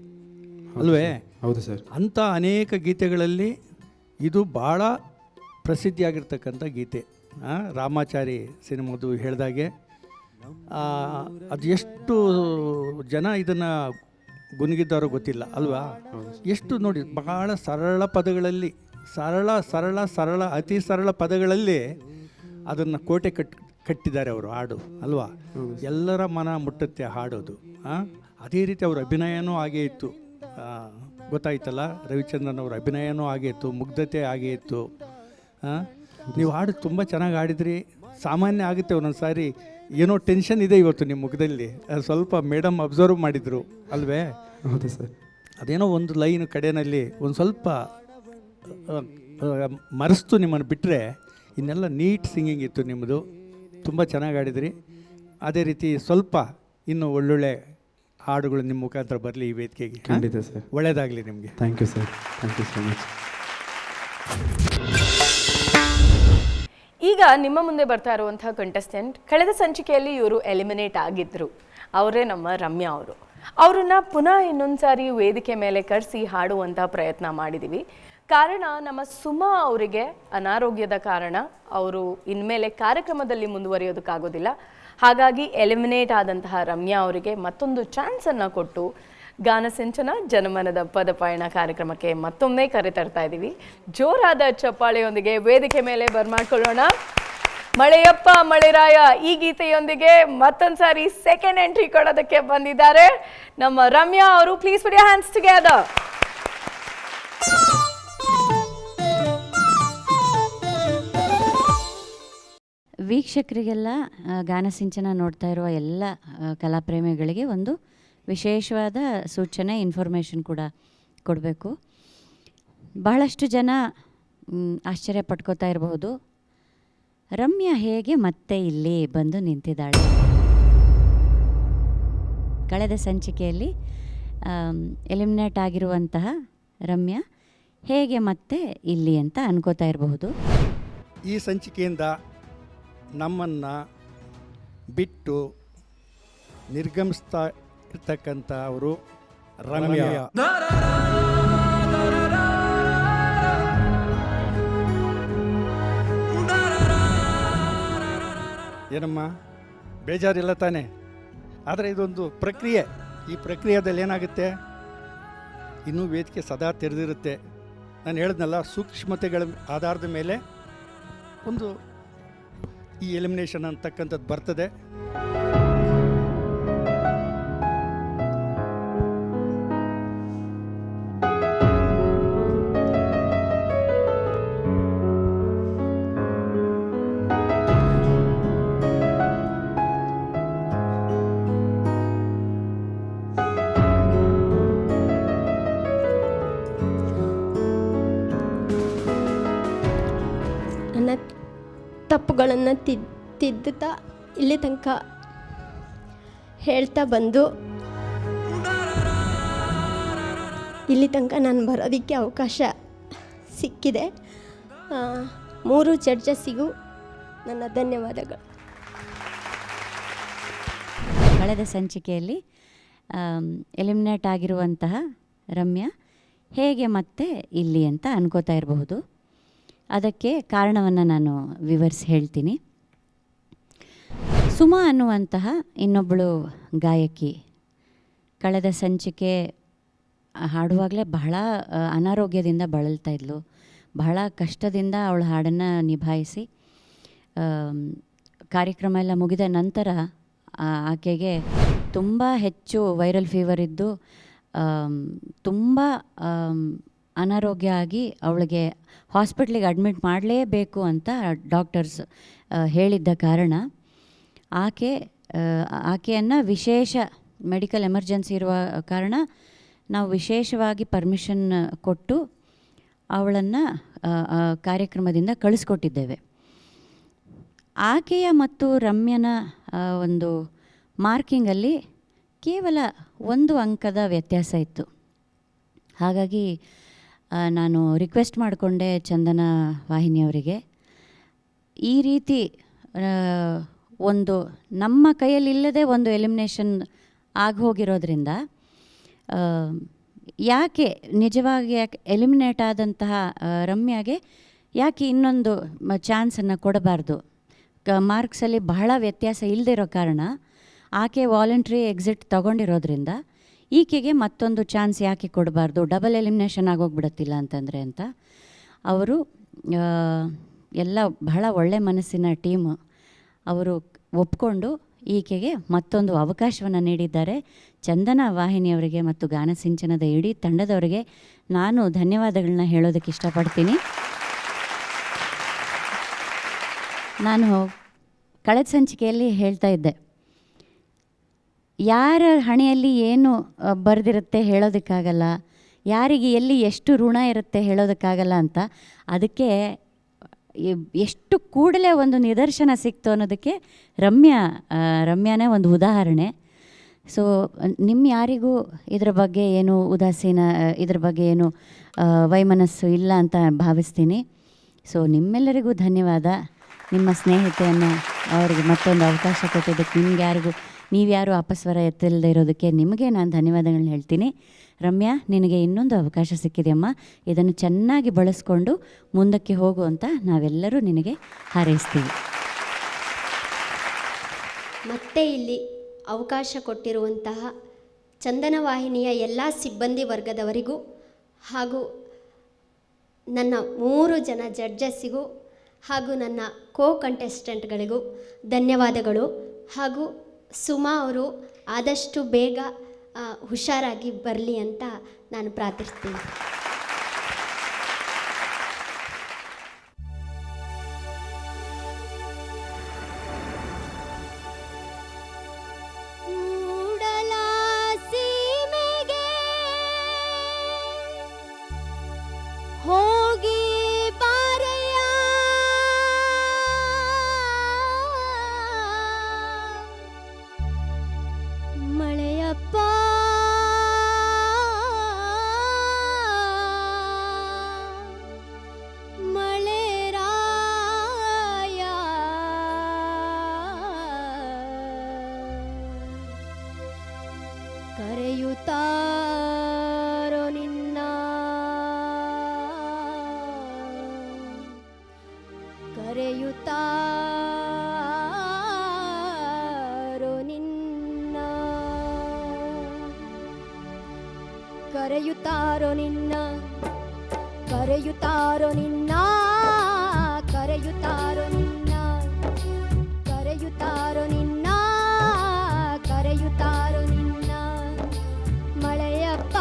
ಅಲ್ವೇ. ಹೌದು ಸರ್. ಅಂಥ ಅನೇಕ ಗೀತೆಗಳಲ್ಲಿ ಇದು ಭಾಳ ಪ್ರಸಿದ್ಧಿಯಾಗಿರ್ತಕ್ಕಂಥ ಗೀತೆ. ರಾಮಾಚಾರಿ ಸಿನಿಮಾದು ಹೇಳಿದಾಗೆ ಅದು ಎಷ್ಟು ಜನ ಇದನ್ನು ಗುನುಗಿದ್ದಾರೋ ಗೊತ್ತಿಲ್ಲ ಅಲ್ವಾ. ಎಷ್ಟು ನೋಡಿ, ಬಹಳ ಸರಳ ಪದಗಳಲ್ಲಿ, ಸರಳ ಅತಿ ಸರಳ ಪದಗಳಲ್ಲಿ ಅದನ್ನು ಕೋಟೆ ಕಟ್ಟಿದ್ದಾರೆ ಅವರು ಹಾಡು ಅಲ್ವಾ. ಎಲ್ಲರ ಮನ ಮುಟ್ಟುತ್ತೆ ಹಾಡೋದು. ಅದೇ ರೀತಿ ಅವ್ರ ಅಭಿನಯನೂ ಹಾಗೇ ಇತ್ತು, ಗೊತ್ತಾಯ್ತಲ್ಲ. ರವಿಚಂದ್ರನ್ ಅವ್ರ ಅಭಿನಯನೂ ಹಾಗೇ ಇತ್ತು, ಮುಗ್ಧತೆ ಹಾಗೇ ಇತ್ತು. ನೀವು ಹಾಡು ತುಂಬ ಚೆನ್ನಾಗಿ ಹಾಡಿದ್ರಿ. ಸಾಮಾನ್ಯ ಆಗುತ್ತೆ ಒಂದೊಂದು ಸಾರಿ, ಏನೋ ಟೆನ್ಷನ್ ಇದೆ ಇವತ್ತು ನಿಮ್ಮ ಮುಖದಲ್ಲಿ, ಸ್ವಲ್ಪ ಮೇಡಮ್ ಅಬ್ಸರ್ವ್ ಮಾಡಿದರು ಅಲ್ವೇ. ಹೌದು ಸರ್. ಅದೇನೋ ಒಂದು ಲೈನ್ ಕಡೆಯಲ್ಲಿ ಒಂದು ಸ್ವಲ್ಪ ಮರೆಸ್ತು ನಿಮ್ಮನ್ನು ಬಿಟ್ಟರೆ ಇನ್ನೆಲ್ಲ ನೀಟ್ ಸಿಂಗಿಂಗ್ ಇತ್ತು ನಿಮ್ಮದು. ತುಂಬ ಚೆನ್ನಾಗಿ ಹಾಡಿದ್ರಿ. ಅದೇ ರೀತಿ ಸ್ವಲ್ಪ ಇನ್ನೂ ಒಳ್ಳೊಳ್ಳೆ ಹಾಡುಗಳು ನಿಮ್ಮ ಮುಖಾಂತರ ಬರಲಿ ಈ ವೇದಿಕೆಗೆ. ಖಂಡಿತ ಸರ್. ಒಳ್ಳೆಯದಾಗಲಿ ನಿಮಗೆ. Thank you sir. Thank you so much. ಈಗ ನಿಮ್ಮ ಮುಂದೆ ಬರ್ತಾ ಇರುವಂತಹ ಕಂಟೆಸ್ಟೆಂಟ್, ಕಳೆದ ಸಂಚಿಕೆಯಲ್ಲಿ ಇವರು ಎಲಿಮಿನೇಟ್ ಆಗಿದ್ದರು. ಅವರೇ ನಮ್ಮ ರಮ್ಯಾ ಅವರು. ಅವರನ್ನು ಪುನಃ ಇನ್ನೊಂದು ಸಾರಿ ವೇದಿಕೆ ಮೇಲೆ ಕರೆಸಿ ಹಾಡುವಂಥ ಪ್ರಯತ್ನ ಮಾಡಿದ್ದೀವಿ. ಕಾರಣ, ನಮ್ಮ ಸುಮಾ ಅವರಿಗೆ ಅನಾರೋಗ್ಯದ ಕಾರಣ ಅವರು ಇನ್ಮೇಲೆ ಕಾರ್ಯಕ್ರಮದಲ್ಲಿ ಮುಂದುವರಿಯೋದಕ್ಕಾಗೋದಿಲ್ಲ. ಹಾಗಾಗಿ ಎಲಿಮಿನೇಟ್ ಆದಂತಹ ರಮ್ಯಾ ಅವರಿಗೆ ಮತ್ತೊಂದು ಚಾನ್ಸನ್ನು ಕೊಟ್ಟು ಗಾನಸಿಂಚನ ಜನಮನದ ಪದಪಯಣ ಕಾರ್ಯಕ್ರಮಕ್ಕೆ ಮತ್ತೊಮ್ಮೆ ಕರೆತರ್ತಾ ಇದ್ದೀವಿ. ಜೋರಾದ ಚಪ್ಪಾಳೆಯೊಂದಿಗೆ ವೇದಿಕೆ ಮೇಲೆ ಬರ್ಮಾಡ್ಕೊಳ್ಳೋಣ. ಮಳೆಯಪ್ಪ ಮಳೆರಾಯ ಈ ಗೀತೆಯೊಂದಿಗೆ ಮತ್ತೊಂದು ಸಾರಿ ಸೆಕೆಂಡ್ ಎಂಟ್ರಿ ಕೊಡೋದಕ್ಕೆ ಬಂದಿದ್ದಾರೆ ನಮ್ಮ ರಮ್ಯಾ ಅವರು. Please put your hands together. ವೀಕ್ಷಕರಿಗೆಲ್ಲ ಗಾನಸಿಂಚನ ನೋಡ್ತಾ ಇರುವ ಎಲ್ಲ ಕಲಾಪ್ರೇಮಿಗಳಿಗೆ ಒಂದು ವಿಶೇಷವಾದ ಸೂಚನೆ, ಇನ್ಫಾರ್ಮೇಷನ್ ಕೂಡ ಕೊಡಬೇಕು. ಬಹಳಷ್ಟು ಜನ ಆಶ್ಚರ್ಯ ಪಟ್ಕೋತಾ ಇರಬಹುದು, ರಮ್ಯಾ ಹೇಗೆ ಮತ್ತೆ ಇಲ್ಲಿ ಬಂದು ನಿಂತಿದ್ದಾಳೆ. ಕಳೆದ ಸಂಚಿಕೆಯಲ್ಲಿ ಎಲಿಮಿನೇಟ್ ಆಗಿರುವಂತಹ ರಮ್ಯಾ ಹೇಗೆ ಮತ್ತೆ ಇಲ್ಲಿ ಅಂತ ಅನ್ಕೋತಾ ಇರಬಹುದು. ಈ ಸಂಚಿಕೆಯಿಂದ ನಮ್ಮನ್ನು ಬಿಟ್ಟು ನಿರ್ಗಮಿಸ್ತಾ ಇರ್ತಕ್ಕಂಥ ಅವರು ರಮ್ಯಾ. ಏನಮ್ಮ, ಬೇಜಾರಿಲ್ಲ ತಾನೆ? ಆದರೆ ಇದೊಂದು ಪ್ರಕ್ರಿಯೆ. ಈ ಪ್ರಕ್ರಿಯೆಯಲ್ಲಿ ಏನಾಗುತ್ತೆ, ಇನ್ನೂ ವೇದಿಕೆ ಸದಾ ತೆರೆದಿರುತ್ತೆ. ನಾನು ಹೇಳಿದ್ನಲ್ಲ, ಸೂಕ್ಷ್ಮತೆಗಳ ಆಧಾರದ ಮೇಲೆ ಒಂದು ಈ ಎಲಿಮಿನೇಷನ್ ಅಂತಕ್ಕಂಥದ್ದು ಬರ್ತದೆ. ನನ್ನ ತಪ್ಪುಗಳನ್ನು ತಿದ್ದುತ್ತಾ ಇಲ್ಲಿ ತನಕ ಹೇಳ್ತಾ ಬಂದು ಇಲ್ಲಿ ತನಕ ನಾನು ಬರೋದಕ್ಕೆ ಅವಕಾಶ ಸಿಕ್ಕಿದೆ. 3 ಜಡ್ಜಸ್ಸಿಗೂ ನನ್ನ ಧನ್ಯವಾದಗಳು. ಕಳೆದ ಸಂಚಿಕೆಯಲ್ಲಿ ಎಲಿಮಿನೇಟ್ ಆಗಿರುವಂತಹ ರಮ್ಯಾ ಹೇಗೆ ಮತ್ತೆ ಇಲ್ಲಿ ಅಂತ ಅನ್ಕೋತಾ ಇರಬಹುದು. ಅದಕ್ಕೆ ಕಾರಣವನ್ನು ನಾನು ವಿವರಿಸಿ ಹೇಳ್ತೀನಿ. ಸುಮಾ ಅನ್ನುವಂತಹ ಇನ್ನೊಬ್ಬಳು ಗಾಯಕಿ ಕಳೆದ ಸಂಚಿಕೆ ಹಾಡುವಾಗಲೇ ಬಹಳ ಅನಾರೋಗ್ಯದಿಂದ ಬಳಲ್ತಾ ಇದ್ಲು. ಬಹಳ ಕಷ್ಟದಿಂದ ಅವಳ ಹಾಡನ್ನು ನಿಭಾಯಿಸಿ ಕಾರ್ಯಕ್ರಮ ಎಲ್ಲ ಮುಗಿದ ನಂತರ ಆಕೆಗೆ ತುಂಬ ಹೆಚ್ಚು ವೈರಲ್ ಫೀವರ್ ಇದ್ದು ತುಂಬ ಅನಾರೋಗ್ಯ ಆಗಿ ಅವಳಿಗೆ ಹಾಸ್ಪಿಟ್ಲಿಗೆ ಅಡ್ಮಿಟ್ ಮಾಡಲೇಬೇಕು ಅಂತ ಡಾಕ್ಟರ್ಸ್ ಹೇಳಿದ್ದ ಕಾರಣ ಆಕೆಯನ್ನು ವಿಶೇಷ ಮೆಡಿಕಲ್ ಎಮರ್ಜೆನ್ಸಿ ಇರುವ ಕಾರಣ ನಾವು ವಿಶೇಷವಾಗಿ ಪರ್ಮಿಷನ್ ಕೊಟ್ಟು ಅವಳನ್ನು ಕಾರ್ಯಕ್ರಮದಿಂದ ಕಳಿಸ್ಕೊಟ್ಟಿದ್ದೇವೆ. ಆಕೆಯ ಮತ್ತು ರಮ್ಯನ ಒಂದು ಮಾರ್ಕಿಂಗಲ್ಲಿ ಕೇವಲ 1 ಅಂಕದ ವ್ಯತ್ಯಾಸ ಇತ್ತು. ಹಾಗಾಗಿ ನಾನು ರಿಕ್ವೆಸ್ಟ್ ಮಾಡಿಕೊಂಡೆ ಚಂದನ ವಾಹಿನಿಯವರಿಗೆ, ಈ ರೀತಿ ಒಂದು ನಮ್ಮ ಕೈಯಲ್ಲಿಲ್ಲದೆ ಒಂದು ಎಲಿಮಿನೇಷನ್ ಆಗಿ ಹೋಗಿರೋದ್ರಿಂದ ಯಾಕೆ ನಿಜವಾಗಿ ಎಲಿಮಿನೇಟ್ ಆದಂತಹ ರಮ್ಯಾಗೆ ಯಾಕೆ ಇನ್ನೊಂದು ಚಾನ್ಸನ್ನು ಕೊಡಬಾರ್ದು. ಮಾರ್ಕ್ಸಲ್ಲಿ ಬಹಳ ವ್ಯತ್ಯಾಸ ಇಲ್ಲದಿರೋ ಕಾರಣ ಆಕೆ ವಾಲಂಟ್ರಿ ಎಕ್ಸಿಟ್ ತಗೊಂಡಿರೋದ್ರಿಂದ ಈಕೆಗೆ ಮತ್ತೊಂದು ಚಾನ್ಸ್ ಯಾಕೆ ಕೊಡಬಾರ್ದು, ಡಬಲ್ ಎಲಿಮಿನೇಷನ್ ಆಗೋಗ್ಬಿಡತ್ತಿಲ್ಲ ಅಂತಂದರೆ ಅಂತ ಅವರು ಎಲ್ಲ ಬಹಳ ಒಳ್ಳೆ ಮನಸ್ಸಿನ ಟೀಮು ಅವರು ಒಪ್ಕೊಂಡು ಈಕೆಗೆ ಮತ್ತೊಂದು ಅವಕಾಶವನ್ನು ನೀಡಿದ್ದಾರೆ. ಚಂದನ ವಾಹಿನಿಯವರಿಗೆ ಮತ್ತು ಗಾನಸಿಂಚನದ ಇಡೀ ತಂಡದವರಿಗೆ ನಾನು ಧನ್ಯವಾದಗಳನ್ನ ಹೇಳೋದಕ್ಕೆ ಇಷ್ಟಪಡ್ತೀನಿ. ನಾನು ಕಳೆದ ಸಂಚಿಕೆಯಲ್ಲಿ ಹೇಳ್ತಾ ಇದ್ದೆ, ಯಾರ ಹಣೆಯಲ್ಲಿ ಏನು ಬರೆದಿರುತ್ತೆ ಹೇಳೋದಕ್ಕಾಗಲ್ಲ, ಯಾರಿಗೆ ಎಲ್ಲಿ ಎಷ್ಟು ಋಣ ಇರುತ್ತೆ ಹೇಳೋದಕ್ಕಾಗಲ್ಲ ಅಂತ. ಅದಕ್ಕೆ ಎಷ್ಟು ಕೂಡಲೇ ಒಂದು ನಿದರ್ಶನ ಸಿಕ್ತು ಅನ್ನೋದಕ್ಕೆ ರಮ್ಯಾನೇ ಒಂದು ಉದಾಹರಣೆ. ಸೊ ನಿಮ್ಮ ಯಾರಿಗೂ ಇದ್ರ ಬಗ್ಗೆ ಏನು ಉದಾಸೀನ, ಇದ್ರ ಬಗ್ಗೆ ಏನು ವೈಮನಸ್ಸು ಇಲ್ಲ ಅಂತ ಭಾವಿಸ್ತೀನಿ. ಸೊ ನಿಮ್ಮೆಲ್ಲರಿಗೂ ಧನ್ಯವಾದ. ನಿಮ್ಮ ಸ್ನೇಹಿತೆಯನ್ನು ಅವರಿಗೆ ಮತ್ತೊಂದು ಅವಕಾಶ ಕೊಟ್ಟಿದ್ದಕ್ಕೆ ನೀವ್ಯಾರು ಅಪಸ್ವರ ಎತ್ತಿಲ್ಲದೆ ಇರೋದಕ್ಕೆ ನಿಮಗೆ ನಾನು ಧನ್ಯವಾದಗಳನ್ನ ಹೇಳ್ತೀನಿ. ರಮ್ಯಾ, ನಿನಗೆ ಇನ್ನೊಂದು ಅವಕಾಶ ಸಿಕ್ಕಿದೆಯಮ್ಮ, ಇದನ್ನು ಚೆನ್ನಾಗಿ ಬಳಸ್ಕೊಂಡು ಮುಂದಕ್ಕೆ ಹೋಗು ಅಂತ ನಾವೆಲ್ಲರೂ ನಿನಗೆ ಹಾರೈಸ್ತೀವಿ. ಮತ್ತೆ ಇಲ್ಲಿ ಅವಕಾಶ ಕೊಟ್ಟಿರುವಂತಹ ಚಂದನ ವಾಹಿನಿಯ ಎಲ್ಲ ಸಿಬ್ಬಂದಿ ವರ್ಗದವರಿಗೂ ಹಾಗೂ ನನ್ನ 3 ಜನ ಜಡ್ಜಸ್ಸಿಗೂ ಹಾಗೂ ನನ್ನ ಕಂಟೆಸ್ಟೆಂಟ್ಗಳಿಗೂ ಧನ್ಯವಾದಗಳು. ಹಾಗೂ ಸುಮಾ ಅವರು ಆದಷ್ಟು ಬೇಗ ಹುಷಾರಾಗಿ ಬರಲಿ ಅಂತ ನಾನು ಪ್ರಾರ್ಥಿಸ್ತೀನಿ. ಹೋಗಿ ಬಾರೆಯ ಮಳೆಯಪ್ಪ ಮಳೆರಾಯ ಕರೆಯುತ್ತಾರೋ ನಿನ್ನ ಕರೆಯುತ್ತಾರೋ ನಿನ್ನ ಕರೆಯುತ್ತಾರೋ ನಿನ್ನ ಕರೆಯುತ್ತಾರೋ ನಿನ್ನ ಕರೆಯುತ್ತಾರೋ ನಿನ್ನ ಕರೆಯುತ್ತಾರೋ ನಿನ್ನ ಕರೆಯುತ್ತಾರೋ ನಿನ್ನ ಮಳೆಯಪ್ಪ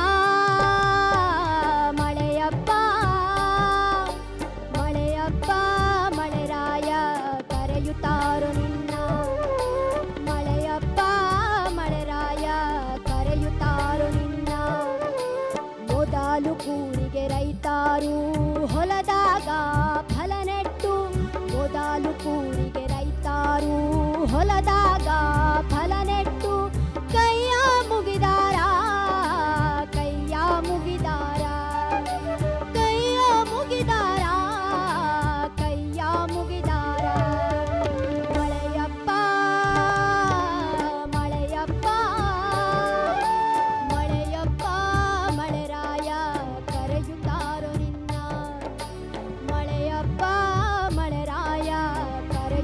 ಮಳೆಯಪ್ಪ ಮಳೆಯಪ್ಪ ಮಳೆರಾಯ ಕರೆಯುತ್ತಾರೋ ನಿನ್ನ ಮಳೆಯಪ್ಪ ಮಳೆರಾಯ ಕರೆಯುತ್ತಾರೋ ನಿನ್ನ ಮೊದಲು ಕೂರಿಗೆ ರೈತಾರು ಹೊಲದಾಗ ಫಲ ನೆಟ್ಟು ಮೊದಲು ಕೂರಿಗೆ ರೈತಾರು ಹೊಲದಾಗ ಫಲ ನೆಟ್ಟು ಕೈಯ ಮುಗಿದಾರ ಕೈಯ ಮುಗಿದಾರ ಕೈಯ ಮುಗಿದಾರ ಕೈಯ ಮುಗಿದಾರ ಮಳೆಯಪ್ಪ ಮಳೆಯಪ್ಪ ಮಳೆಯಪ್ಪ ಮಳೆರಾಯ ಕರೆಯುತ್ತಾರೋ ನಿನ್ನ ಮಳೆಯಪ್ಪ ಮಳೆರಾಯ ಕರೆಯುತ್ತಾರೋ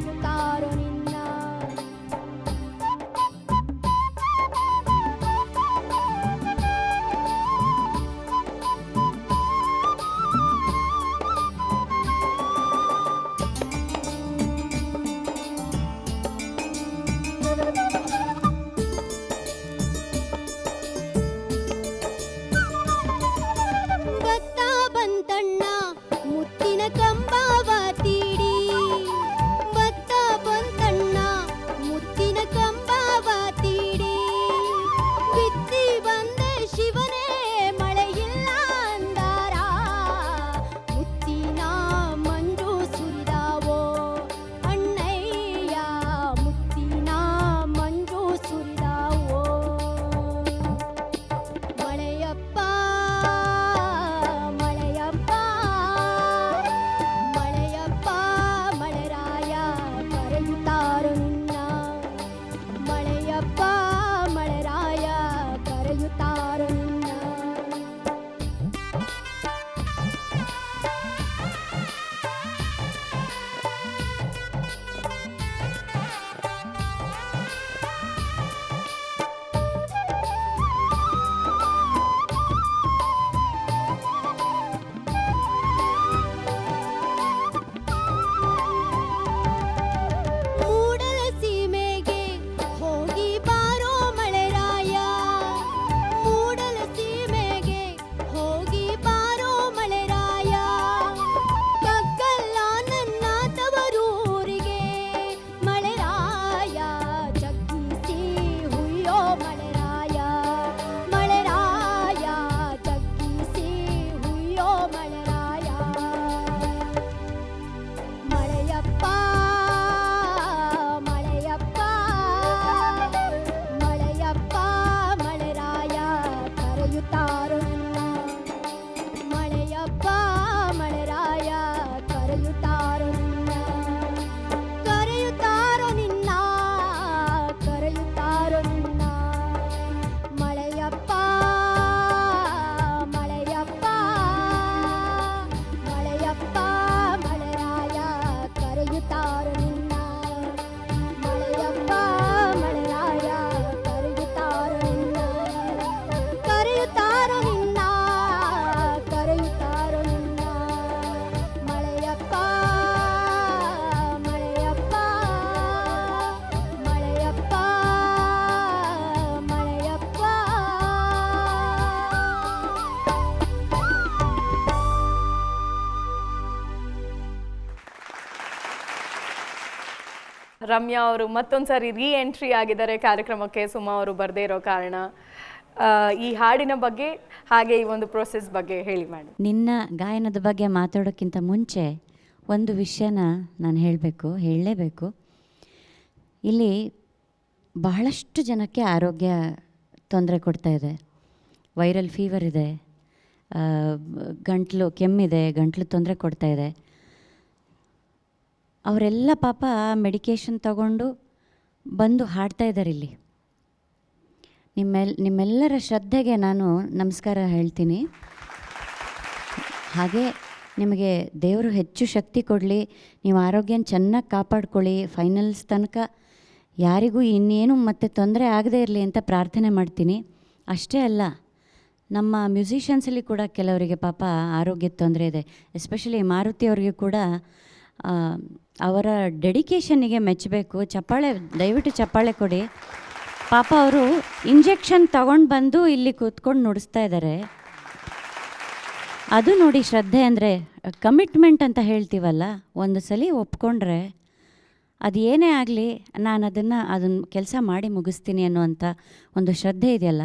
ರಮ್ಯಾ ಅವರು ಮತ್ತೊಂದ್ಸರಿ ರೀ ಎಂಟ್ರಿ ಆಗಿದ್ದಾರೆ ಕಾರ್ಯಕ್ರಮಕ್ಕೆ, ಸುಮಾ ಅವರು ಬರದೇ ಇರೋ ಕಾರಣ. ಈ ಹಾಡಿನ ಬಗ್ಗೆ ಹಾಗೆ ಈ ಒಂದು ಪ್ರೋಸೆಸ್ ಬಗ್ಗೆ ಹೇಳಿ ಮೇಡಮ್. ನಿನ್ನ ಗಾಯನದ ಬಗ್ಗೆ ಮಾತಾಡೋಕ್ಕಿಂತ ಮುಂಚೆ ಒಂದು ವಿಷಯನ ನಾನು ಹೇಳಲೇಬೇಕು. ಇಲ್ಲಿ ಬಹಳಷ್ಟು ಜನಕ್ಕೆ ಆರೋಗ್ಯ ತೊಂದರೆ ಕೊಡ್ತಾ ಇದೆ. ವೈರಲ್ ಫೀವರ್ ಇದೆ, ಗಂಟ್ಲು ಕೆಮ್ಮಿದೆ, ಗಂಟ್ಲು ತೊಂದರೆ ಕೊಡ್ತಾ ಇದೆ. ಅವರೆಲ್ಲ ಪಾಪ ಮೆಡಿಕೇಷನ್ ತಗೊಂಡು ಬಂದು ಹಾಡ್ತಾ ಇದ್ದಾರೆ ಇಲ್ಲಿ. ನಿಮ್ಮೆಲ್ಲರ ಶ್ರದ್ಧೆಗೆ ನಾನು ನಮಸ್ಕಾರ ಹೇಳ್ತೀನಿ. ಹಾಗೆ ನಿಮಗೆ ದೇವರು ಹೆಚ್ಚು ಶಕ್ತಿ ಕೊಡಲಿ, ನೀವು ಆರೋಗ್ಯನ ಚೆನ್ನಾಗಿ ಕಾಪಾಡ್ಕೊಳ್ಳಿ, ಫೈನಲ್ಸ್ ತನಕ ಯಾರಿಗೂ ಇನ್ನೇನು ಮತ್ತೆ ತೊಂದರೆ ಆಗದೇ ಇರಲಿ ಅಂತ ಪ್ರಾರ್ಥನೆ ಮಾಡ್ತೀನಿ. ಅಷ್ಟೇ ಅಲ್ಲ, ನಮ್ಮ ಮ್ಯೂಸಿಷಿಯನ್ಸಲ್ಲಿ ಕೂಡ ಕೆಲವರಿಗೆ ಪಾಪ ಆರೋಗ್ಯದ ತೊಂದರೆ ಇದೆ. ಎಸ್ಪೆಷಲಿ ಮಾರುತಿ ಅವರಿಗೆ ಕೂಡ ಅವರ ಡೆಡಿಕೇಷನ್ನಿಗೆ ಮೆಚ್ಚಬೇಕು. ದಯವಿಟ್ಟು ಚಪ್ಪಾಳೆ ಕೊಡಿ. ಪಾಪ ಅವರು ಇಂಜೆಕ್ಷನ್ ತಗೊಂಡು ಬಂದು ಇಲ್ಲಿ ಕೂತ್ಕೊಂಡು ನುಡಿಸ್ತಾ ಇದ್ದಾರೆ. ಅದು ನೋಡಿ ಶ್ರದ್ಧೆ ಅಂದರೆ, ಕಮಿಟ್ಮೆಂಟ್ ಅಂತ ಹೇಳ್ತೀವಲ್ಲ, ಒಂದು ಸಲ ಒಪ್ಕೊಂಡ್ರೆ ಅದು ಏನೇ ಆಗಲಿ ನಾನು ಅದನ್ನು ಕೆಲಸ ಮಾಡಿ ಮುಗಿಸ್ತೀನಿ ಅನ್ನೋವಂಥ ಒಂದು ಶ್ರದ್ಧೆ ಇದೆಯಲ್ಲ,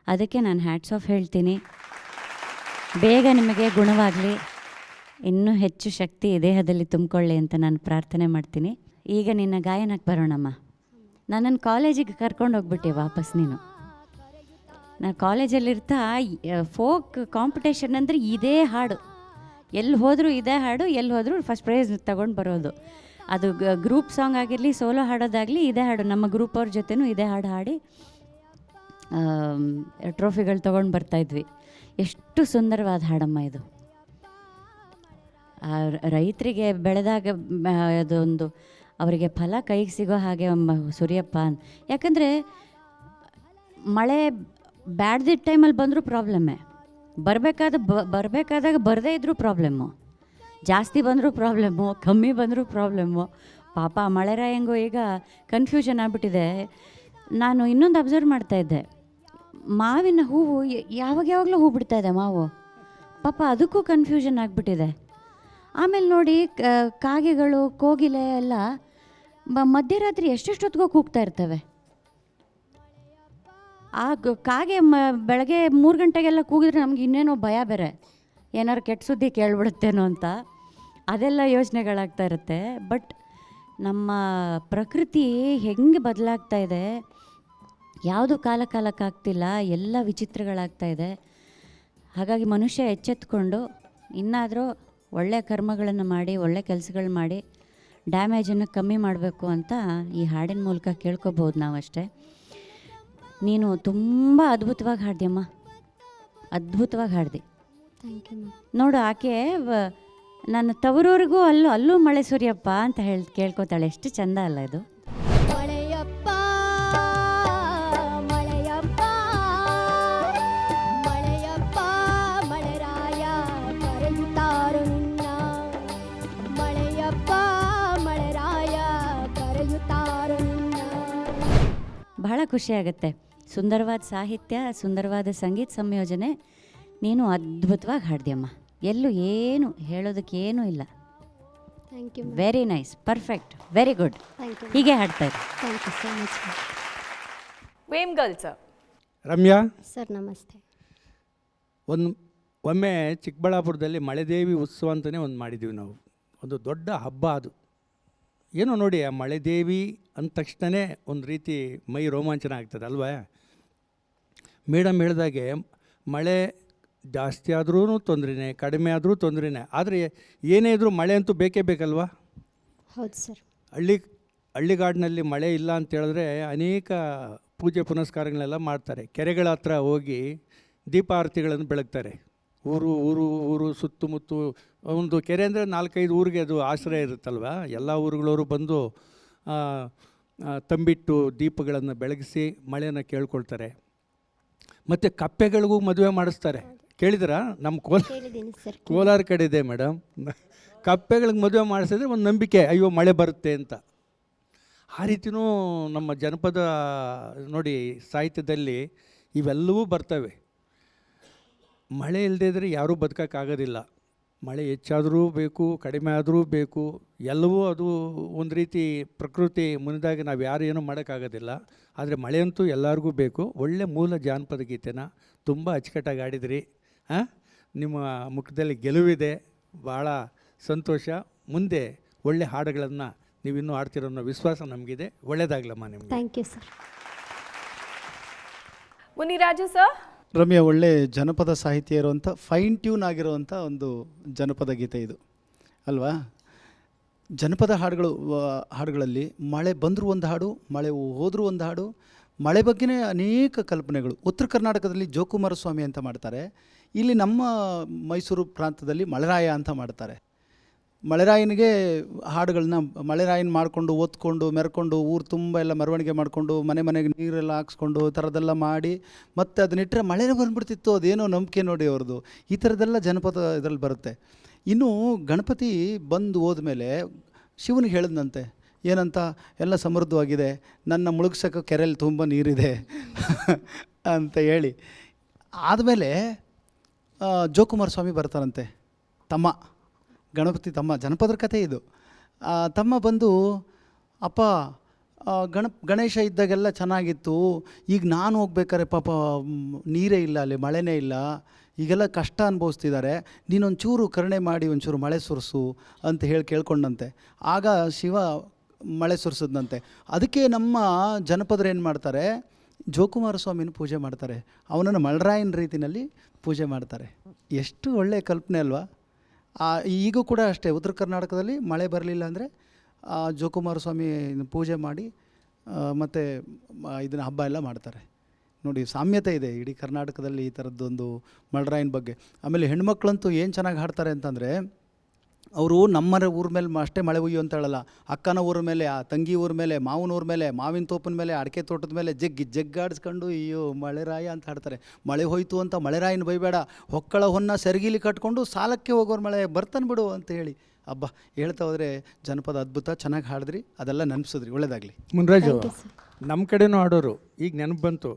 ಅದಕ್ಕೆ ನಾನು ಹ್ಯಾಟ್ಸ್ ಆಫ್ ಹೇಳ್ತೀನಿ. ಬೇಗ ನಿಮಗೆ ಗುಣವಾಗಲಿ, ಇನ್ನೂ ಹೆಚ್ಚು ಶಕ್ತಿ ದೇಹದಲ್ಲಿ ತುಂಬಿಕೊಳ್ಳಿ ಅಂತ ನಾನು ಪ್ರಾರ್ಥನೆ ಮಾಡ್ತೀನಿ. ಈಗ ನಿನ್ನ ಗಾಯನಕ್ಕೆ ಬರೋಣಮ್ಮ. ನನ್ನನ್ನು ಕಾಲೇಜಿಗೆ ಕರ್ಕೊಂಡು ಹೋಗ್ಬಿಟ್ಟೆ ವಾಪಸ್ ನೀನು. ನಾನು ಕಾಲೇಜಲ್ಲಿರ್ತಾ ಫೋಕ್ ಕಾಂಪಿಟೇಷನ್ ಅಂದರೆ ಇದೇ ಹಾಡು, ಎಲ್ಲಿ ಹೋದರೂ ಇದೇ ಹಾಡು, ಎಲ್ಲಿ ಹೋದರೂ ಫಸ್ಟ್ ಪ್ರೈಸ್ ತಗೊಂಡು ಬರೋದು. ಅದು ಗ್ರೂಪ್ ಸಾಂಗ್ ಆಗಿರಲಿ, ಸೋಲೋ ಹಾಡೋದಾಗಲಿ, ಇದೇ ಹಾಡು. ನಮ್ಮ ಗ್ರೂಪ್ ಅವ್ರ ಜೊತೆನೂ ಇದೇ ಹಾಡು ಹಾಡಿ ಟ್ರೋಫಿಗಳು ತೊಗೊಂಡು ಬರ್ತಾಯಿದ್ವಿ. ಎಷ್ಟು ಸುಂದರವಾದ ಹಾಡಮ್ಮ ಇದು. ರೈತರಿಗೆ ಬೆಳೆದಾಗ ಅದೊಂದು ಅವರಿಗೆ ಫಲ ಕೈಗೆ ಸಿಗೋ ಹಾಗೆ ಸೂರ್ಯಪ್ಪ. ಯಾಕಂದರೆ ಮಳೆ ಬ್ಯಾಡ್ದಿದ್ದ ಟೈಮಲ್ಲಿ ಬಂದರೂ ಪ್ರಾಬ್ಲಮ್ಮೇ, ಬರಬೇಕಾದಾಗ ಬರದೇ ಇದ್ದರೂ ಪ್ರಾಬ್ಲಮ್ಮು, ಜಾಸ್ತಿ ಬಂದರೂ ಪ್ರಾಬ್ಲಮ್ಮು, ಕಮ್ಮಿ ಬಂದರೂ ಪ್ರಾಬ್ಲಮ್ಮು. ಪಾಪ ಮಳೆರಾಯಂಗೂ ಈಗ ಕನ್ಫ್ಯೂಷನ್ ಆಗಿಬಿಟ್ಟಿದೆ. ನಾನು ಇನ್ನೊಂದು ಅಬ್ಸರ್ವ್ ಮಾಡ್ತಾಯಿದ್ದೆ, ಮಾವಿನ ಹೂವು ಯಾವಾಗಲೂ ಹೂ ಬಿಡ್ತಾಯಿದೆ ಮಾವು, ಪಾಪ ಅದಕ್ಕೂ ಕನ್ಫ್ಯೂಷನ್ ಆಗಿಬಿಟ್ಟಿದೆ. ಆಮೇಲೆ ನೋಡಿ ಕಾಗೆಗಳು, ಕೋಗಿಲೆ ಎಲ್ಲ ಮಧ್ಯರಾತ್ರಿ ಎಷ್ಟೆಷ್ಟೊತ್ತಿಗೋ ಕೂಗ್ತಾ ಇರ್ತವೆ. ಆ ಕಾಗೆ ಬೆಳಗ್ಗೆ 3 ಗಂಟೆಗೆಲ್ಲ ಕೂಗಿದ್ರೆ ನಮ್ಗೆ ಇನ್ನೇನೋ ಭಯ ಬೇರೆ, ಏನಾರು ಕೆಟ್ಟ ಸುದ್ದಿ ಕೇಳ್ಬಿಡುತ್ತೇನೋ ಅಂತ, ಅದೆಲ್ಲ ಯೋಚನೆಗಳಾಗ್ತಾ ಇರುತ್ತೆ. ಬಟ್ ನಮ್ಮ ಪ್ರಕೃತಿ ಹೆಂಗೆ ಬದಲಾಗ್ತಾ ಇದೆ, ಯಾವುದು ಕಾಲಕ್ಕಾಗ್ತಿಲ್ಲ, ಎಲ್ಲ ವಿಚಿತ್ರಗಳಾಗ್ತಾ ಇದೆ. ಹಾಗಾಗಿ ಮನುಷ್ಯ ಎಚ್ಚೆತ್ಕೊಂಡು ಇನ್ನಾದರೂ ಒಳ್ಳೆ ಕರ್ಮಗಳನ್ನು ಮಾಡಿ, ಒಳ್ಳೆ ಕೆಲಸಗಳು ಮಾಡಿ ಡ್ಯಾಮೇಜನ್ನು ಕಮ್ಮಿ ಮಾಡಬೇಕು ಅಂತ ಈ ಹಾಡಿನ ಮೂಲಕ ಕೇಳ್ಕೊಬೋದು ನಾವಷ್ಟೇ. ನೀನು ತುಂಬ ಅದ್ಭುತವಾಗಿ ಹಾಡ್ದಿಯಮ್ಮ, ಅದ್ಭುತವಾಗಿ ಹಾಡ್ದಿ. Thank you ma'am. ನೋಡು, ಆಕೆ ನನ್ನ ತವರೂರಿಗೂ ಅಲ್ಲೂ ಮಳೆ ಸೂರ್ಯಪ್ಪ ಅಂತ ಕೇಳ್ಕೊತಾಳೆ. ಎಷ್ಟು ಚಂದ ಅಲ್ಲ ಇದು. ಮಳೆಯಪ್ಪ ಮಳೆಯಪ್ಪ ಮಳೆಯಪ್ಪ ಮಳೆರಾಯ ಕರೆಯುತ್ತಾರು ನಿನ್ನ, ಮಳೆಯಪ್ಪ ಮಳೆರಾಯ ಕರೆಯುತ್ತಾರು ನಿನ್ನ. ಬಹಳ ಖುಷಿಯಾಗುತ್ತೆ. ಸುಂದರವಾದ ಸಾಹಿತ್ಯ, ಸುಂದರವಾದ ಸಂಗೀತ ಸಂಯೋಜನೆ, ನೀನು ಅದ್ಭುತವಾಗಿ ಹಾಡ್ದಿಯಮ್ಮ. ಎಲ್ಲೂ ಏನು ಹೇಳೋದಕ್ಕೆ ಏನೂ ಇಲ್ಲ. Thank you. Very nice, perfect, very good. Thank you. ಹೀಗೆ ಹಾಡ್ತಾ ಇರು. Thank you so much. Vemgal sir. Ramya, sir ನಮಸ್ತೆ. ಒಮ್ಮೆ ಚಿಕ್ಕಬಳ್ಳಾಪುರದಲ್ಲಿ ಮಳೆದೇವಿ ಉತ್ಸವ ಅಂತಲೇ ಒಂದು ಮಾಡಿದ್ದೀವಿ ನಾವು. ಒಂದು ದೊಡ್ಡ ಹಬ್ಬ ಅದು. ಏನೋ ನೋಡಿ, ಆ ಮಳೆದೇವಿ ಅಂದ ತಕ್ಷಣವೇ ಒಂದು ರೀತಿ ಮೈ ರೋಮಾಂಚನ ಆಗ್ತದೆ ಅಲ್ವಾ. ಮೇಡಮ್ ಹೇಳಿದಾಗೆ ಮಳೆ ಜಾಸ್ತಿ ಆದ್ರೂ ತೊಂದರೆನೇ, ಕಡಿಮೆ ಆದರೂ ತೊಂದರೆನೇ. ಆದರೆ ಏನೇ ಇದ್ದರೂ ಮಳೆ ಅಂತೂ ಬೇಕೇ ಬೇಕಲ್ವಾ. ಹೌದು ಸರ್. ಹಳ್ಳಿಗಾಡಿನಲ್ಲಿ ಮಳೆ ಇಲ್ಲ ಅಂತ ಹೇಳಿದ್ರೆ ಅನೇಕ ಪೂಜೆ ಪುನಸ್ಕಾರಗಳೆಲ್ಲ ಮಾಡ್ತಾರೆ. ಕೆರೆಗಳ ಹತ್ರ ಹೋಗಿ ದೀಪಾರತಿಗಳನ್ನು ಬೆಳಗ್ತಾರೆ. ಊರು ಸುತ್ತಮುತ್ತ ಒಂದು ಕೆರೆ ಅಂದರೆ 4-5 ಊರಿಗೆ ಅದು ಆಶ್ರಯ ಇರುತ್ತಲ್ವ. ಎಲ್ಲ ಊರುಗಳವರು ಬಂದು ತಂಬಿಟ್ಟು ದೀಪಗಳನ್ನು ಬೆಳಗಿಸಿ ಮಳೆಯನ್ನು ಕೇಳ್ಕೊಳ್ತಾರೆ. ಮತ್ತು ಕಪ್ಪೆಗಳಿಗೂ ಮದುವೆ ಮಾಡಿಸ್ತಾರೆ. ಕೇಳಿದ್ರಾ? ನಮ್ಮ ಕೇಳಿದ್ದೀನಿ ಸರ್. ಕೋಲಾರ ಕಡೆ ಇದೆ ಮೇಡಮ್. ಕಪ್ಪೆಗಳಿಗೆ ಮದುವೆ ಮಾಡಿಸಿದ್ರೆ ಒಂದು ನಂಬಿಕೆ, ಅಯ್ಯೋ ಮಳೆ ಬರುತ್ತೆ ಅಂತ. ಆ ರೀತಿಯೂ ನಮ್ಮ ಜನಪದ ನೋಡಿ ಸಾಹಿತ್ಯದಲ್ಲಿ ಇವೆಲ್ಲವೂ ಬರ್ತವೆ. ಮಳೆ ಇಲ್ಲದೇ ಇದ್ದರೆ ಯಾರೂ ಬದುಕೋಕ್ಕಾಗೋದಿಲ್ಲ. ಮಳೆ ಹೆಚ್ಚಾದರೂ ಬೇಕು, ಕಡಿಮೆ ಆದರೂ ಬೇಕು, ಎಲ್ಲವೂ ಅದು ಒಂದು ರೀತಿ ಪ್ರಕೃತಿ ಮುನಿದಾಗ ನಾವು ಯಾರು ಏನೂ ಮಾಡೋಕ್ಕಾಗೋದಿಲ್ಲ. ಆದರೆ ಮಳೆಯಂತೂ ಎಲ್ಲರಿಗೂ ಬೇಕು. ಒಳ್ಳೆ ಮೂಲ ಜಾನಪದ ಗೀತೆನ ತುಂಬ ಅಚ್ಚುಕಟ್ಟಾಗಿ ಆಡಿದ್ರಿ. ನಿಮ್ಮ ಮುಖದಲ್ಲಿ ಗೆಲುವಿದೆ, ಭಾಳ ಸಂತೋಷ. ಮುಂದೆ ಒಳ್ಳೆ ಹಾಡುಗಳನ್ನು ನೀವಿನ್ನೂ ಆಡ್ತಿರೋ ಅನ್ನೋ ವಿಶ್ವಾಸ ನಮಗಿದೆ. ಒಳ್ಳೆಯದಾಗಲಮ್ಮ ನಿಮಗೆ. Thank you sir. Muniraju sir. Ramya, ಒಳ್ಳೆ ಜನಪದ ಸಾಹಿತ್ಯ ಇರುವಂಥ ಫೈನ್ ಟ್ಯೂನ್ ಆಗಿರುವಂಥ ಒಂದು ಜನಪದ ಗೀತೆ ಇದು ಅಲ್ವಾ? ಜನಪದ ಹಾಡುಗಳಲ್ಲಿ ಮಳೆ ಬಂದರೂ ಒಂದು ಹಾಡು, ಮಳೆ ಹೋದರೂ ಒಂದು ಹಾಡು, ಮಳೆ ಬಗ್ಗೆನೇ ಅನೇಕ ಕಲ್ಪನೆಗಳು. ಉತ್ತರ ಕರ್ನಾಟಕದಲ್ಲಿ ಜೋಕುಮಾರಸ್ವಾಮಿ ಅಂತ ಮಾಡ್ತಾರೆ, ಇಲ್ಲಿ ನಮ್ಮ ಮೈಸೂರು ಪ್ರಾಂತದಲ್ಲಿ ಮಳೆರಾಯ ಅಂತ ಮಾಡ್ತಾರೆ. ಮಳೆರಾಯನಿಗೆ ಹಾಡುಗಳನ್ನ ಮಳೆರಾಯನ ಮಾಡಿಕೊಂಡು ಓದ್ಕೊಂಡು ಮೆರ್ಕೊಂಡು ಊರು ತುಂಬ ಎಲ್ಲ ಮೆರವಣಿಗೆ ಮಾಡಿಕೊಂಡು ಮನೆಗೆ ನೀರೆಲ್ಲ ಹಾಕ್ಸ್ಕೊಂಡು ಥರದ್ದೆಲ್ಲ ಮಾಡಿ ಮತ್ತು ಅದನ್ನಿಟ್ಟರೆ ಮಳೆನೇ ಬಂದುಬಿಡ್ತಿತ್ತು. ಅದೇನೋ ನಂಬಿಕೆ ನೋಡಿ ಅವ್ರದ್ದು. ಈ ಥರದ್ದೆಲ್ಲ ಜನಪದ ಇದರಲ್ಲಿ ಬರುತ್ತೆ. ಇನ್ನು ಗಣಪತಿ ಬಂದು ಹೋದ್ಮೇಲೆ ಶಿವನಿಗೆ ಹೇಳಿದ್ನಂತೆ, ಏನಂತ, ಎಲ್ಲ ಸಮೃದ್ಧವಾಗಿದೆ, ನನ್ನ ಮುಳುಗ್ಸೋಕ್ಕೆ ಕೆರೆಯಲ್ಲಿ ತುಂಬ ನೀರಿದೆ ಅಂತ ಹೇಳಿ ಆದಮೇಲೆ ಜೋಕುಮಾರಸ್ವಾಮಿ ಬರ್ತಾರಂತೆ, ತಮ್ಮ ಗಣಪತಿ ತಮ್ಮ. ಜನಪದರ ಕಥೆ ಇದು. ತಮ್ಮ ಬಂದು, ಅಪ್ಪ ಗಣೇಶ ಇದ್ದಾಗೆಲ್ಲ ಚೆನ್ನಾಗಿತ್ತು, ಈಗ ನಾನು ಹೋಗ್ಬೇಕಾದ್ರೆ ಪಾಪ ನೀರೇ ಇಲ್ಲ, ಅಲ್ಲಿ ಮಳೆನೇ ಇಲ್ಲ, ಈಗೆಲ್ಲ ಕಷ್ಟ ಅನುಭವಿಸ್ತಿದ್ದಾರೆ, ನೀನೊಂಚೂರು ಕರುಣೆ ಮಾಡಿ ಒಂಚೂರು ಮಳೆ ಸುರಿಸು ಅಂತ ಹೇಳಿ ಕೇಳ್ಕೊಂಡಂತೆ. ಆಗ ಶಿವ ಮಳೆ ಸುರಿಸಿದ್ನಂತೆ. ಅದಕ್ಕೆ ನಮ್ಮ ಜನಪದರು ಏನು ಮಾಡ್ತಾರೆ, ಜೋಕುಮಾರಸ್ವಾಮಿನ ಪೂಜೆ ಮಾಡ್ತಾರೆ, ಅವನನ್ನು ಮಳೆರಾಯನ ರೀತಿಯಲ್ಲಿ ಪೂಜೆ ಮಾಡ್ತಾರೆ. ಎಷ್ಟು ಒಳ್ಳೆಯ ಕಲ್ಪನೆ ಅಲ್ವಾ? ಈಗೂ ಕೂಡ ಅಷ್ಟೇ, ಉತ್ತರ ಕರ್ನಾಟಕದಲ್ಲಿ ಮಳೆ ಬರಲಿಲ್ಲ ಅಂದರೆ ಜೋಕುಮಾರಸ್ವಾಮಿ ಪೂಜೆ ಮಾಡಿ ಮತ್ತು ಇದನ್ನು ಹಬ್ಬ ಎಲ್ಲ ಮಾಡ್ತಾರೆ. ನೋಡಿ, ಸಾಮ್ಯತೆ ಇದೆ ಇಡೀ ಕರ್ನಾಟಕದಲ್ಲಿ ಈ ಥರದ್ದೊಂದು ಮಳೆರಾಯನ ಬಗ್ಗೆ. ಆಮೇಲೆ ಹೆಣ್ಮಕ್ಳಂತೂ ಏನು ಚೆನ್ನಾಗಿ ಹಾಡ್ತಾರೆ ಅಂತಂದರೆ, ಅವರು ನಮ್ಮ ಊರ ಮೇಲೆ ಅಷ್ಟೇ ಮಳೆ ಹುಯ್ಯು ಅಂತ ಹೇಳಲ್ಲ, ಅಕ್ಕನ ಊರ ಮೇಲೆ, ಆ ತಂಗಿ ಊರ ಮೇಲೆ, ಮಾವನ ಊರ ಮೇಲೆ, ಮಾವಿನ ತೋಪಿನ ಮೇಲೆ, ಅಡಿಕೆ ತೋಟದ ಮೇಲೆ ಜಗ್ಗಾಡಿಸ್ಕೊಂಡು ಅಯ್ಯೋ ಮಳೆರಾಯ ಅಂತ ಹಾಡ್ತಾರೆ. ಮಳೆ ಹೋಯ್ತು ಅಂತ ಮಳೆರಾಯನ ಬೈಬೇಡ, ಹೊಕ್ಕಳ ಹೊನ್ನ ಸೆರಗಿಲಿ ಕಟ್ಕೊಂಡು ಸಾಲಕ್ಕೆ ಹೋಗೋರು ಮಳೆ ಬರ್ತಾನೆ ಬಿಡು ಅಂತ ಹೇಳಿ. ಹಬ್ಬ ಹೇಳ್ತಾ ಹೋದರೆ ಜನಪದ ಅದ್ಭುತ. ಚೆನ್ನಾಗಿ ಹಾಡಿದ್ರಿ, ಅದೆಲ್ಲ ನೆನಪಿಸಿದ್ರಿ. ಒಳ್ಳೆಯದಾಗಲಿ. ಮುನ್ರಾಜು, ನಮ್ಮ ಕಡೆನೂ ಆಡೋರು. ಈಗ ನೆನಪು ಬಂತು,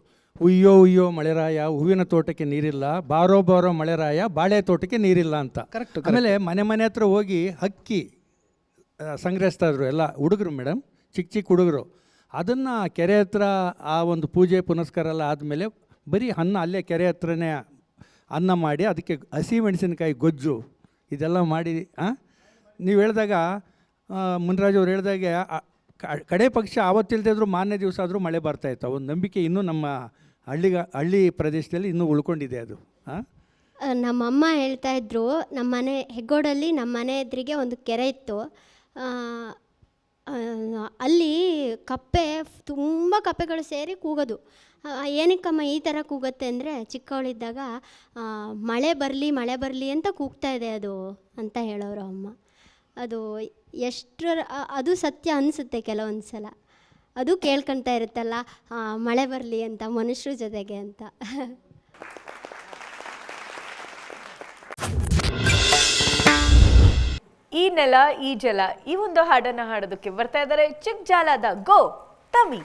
ಉಯ್ಯೋ ಉಯ್ಯೋ ಮಳೆರಾಯ, ಹೂವಿನ ತೋಟಕ್ಕೆ ನೀರಿಲ್ಲ, ಬಾರೋ ಬಾರೋ ಮಳೆರಾಯ, ಬಾಳೆ ತೋಟಕ್ಕೆ ನೀರಿಲ್ಲ ಅಂತ. ಕರೆಕ್ಟ್. ಆಮೇಲೆ ಮನೆ ಹತ್ರ ಹೋಗಿ ಅಕ್ಕಿ ಸಂಗ್ರಹಿಸ್ತಾ ಇದ್ರು ಎಲ್ಲ ಹುಡುಗರು ಮೇಡಮ್, ಚಿಕ್ಕ ಹುಡುಗರು. ಅದನ್ನು ಕೆರೆ ಹತ್ರ ಆ ಒಂದು ಪೂಜೆ ಪುನಸ್ಕಾರ ಎಲ್ಲ ಆದಮೇಲೆ ಬರೀ ಅನ್ನ ಅಲ್ಲೇ ಕೆರೆ ಹತ್ರನೇ ಅನ್ನ ಮಾಡಿ ಅದಕ್ಕೆ ಹಸಿ ಮೆಣಸಿನಕಾಯಿ ಗೊಜ್ಜು ಇದೆಲ್ಲ ಮಾಡಿ ನೀವು ಹೇಳಿದಾಗ ಮುನ್ರಾಜ್ ಅವ್ರು ಹೇಳಿದಾಗೆ ಕಡೆ ಪಕ್ಷ ಆವತ್ತಿಲ್ದಿದ್ರು ಮಾರನೇ ದಿವಸ ಆದರೂ ಮಳೆ ಬರ್ತಾಯಿತ್ತು. ಒಂದು ನಂಬಿಕೆ ಇನ್ನೂ ನಮ್ಮ ಹಳ್ಳಿ ಪ್ರದೇಶದಲ್ಲಿ ಇನ್ನೂ ಉಳ್ಕೊಂಡಿದೆ ಅದು. ನಮ್ಮಮ್ಮ ಹೇಳ್ತಾ ಇದ್ರು, ನಮ್ಮ ಮನೆ ಹೆಗ್ಗೋಡಲ್ಲಿ ನಮ್ಮ ಮನೆ ಎದುರಿಗೆ ಒಂದು ಕೆರೆ ಇತ್ತು. ಅಲ್ಲಿ ಕಪ್ಪೆ, ತುಂಬ ಕಪ್ಪೆಗಳು ಸೇರಿ ಕೂಗೋದು. ಏನಕ್ಕಮ್ಮ ಈ ಥರ ಕೂಗುತ್ತೆ ಅಂದರೆ, ಚಿಕ್ಕವಳಿದ್ದಾಗ ಮಳೆ ಬರಲಿ ಅಂತ ಕೂಗ್ತಾ ಇದೆ ಅದು ಅಂತ ಹೇಳೋರು ಅಮ್ಮ. ಅದು ಅದು ಸತ್ಯ ಅನಿಸುತ್ತೆ ಕೆಲವೊಂದು ಸಲ. ಅದು ಕೇಳ್ಕೊಳ್ತಾ ಇರುತ್ತಲ್ಲ, ಮಳೆ ಬರಲಿ ಅಂತ ಮನುಷ್ಯರ ಜೊತೆಗೆ ಅಂತ. ಈ ನೆಲ ಈ ಜಲ, ಈ ಒಂದು ಹಾಡನ್ನು ಹಾಡೋದಕ್ಕೆ ಬರ್ತಾ ಇದ್ದಾರೆ ಚಿಕ್ಕ ಜಾಲದ ಗೋ ತಮಿ.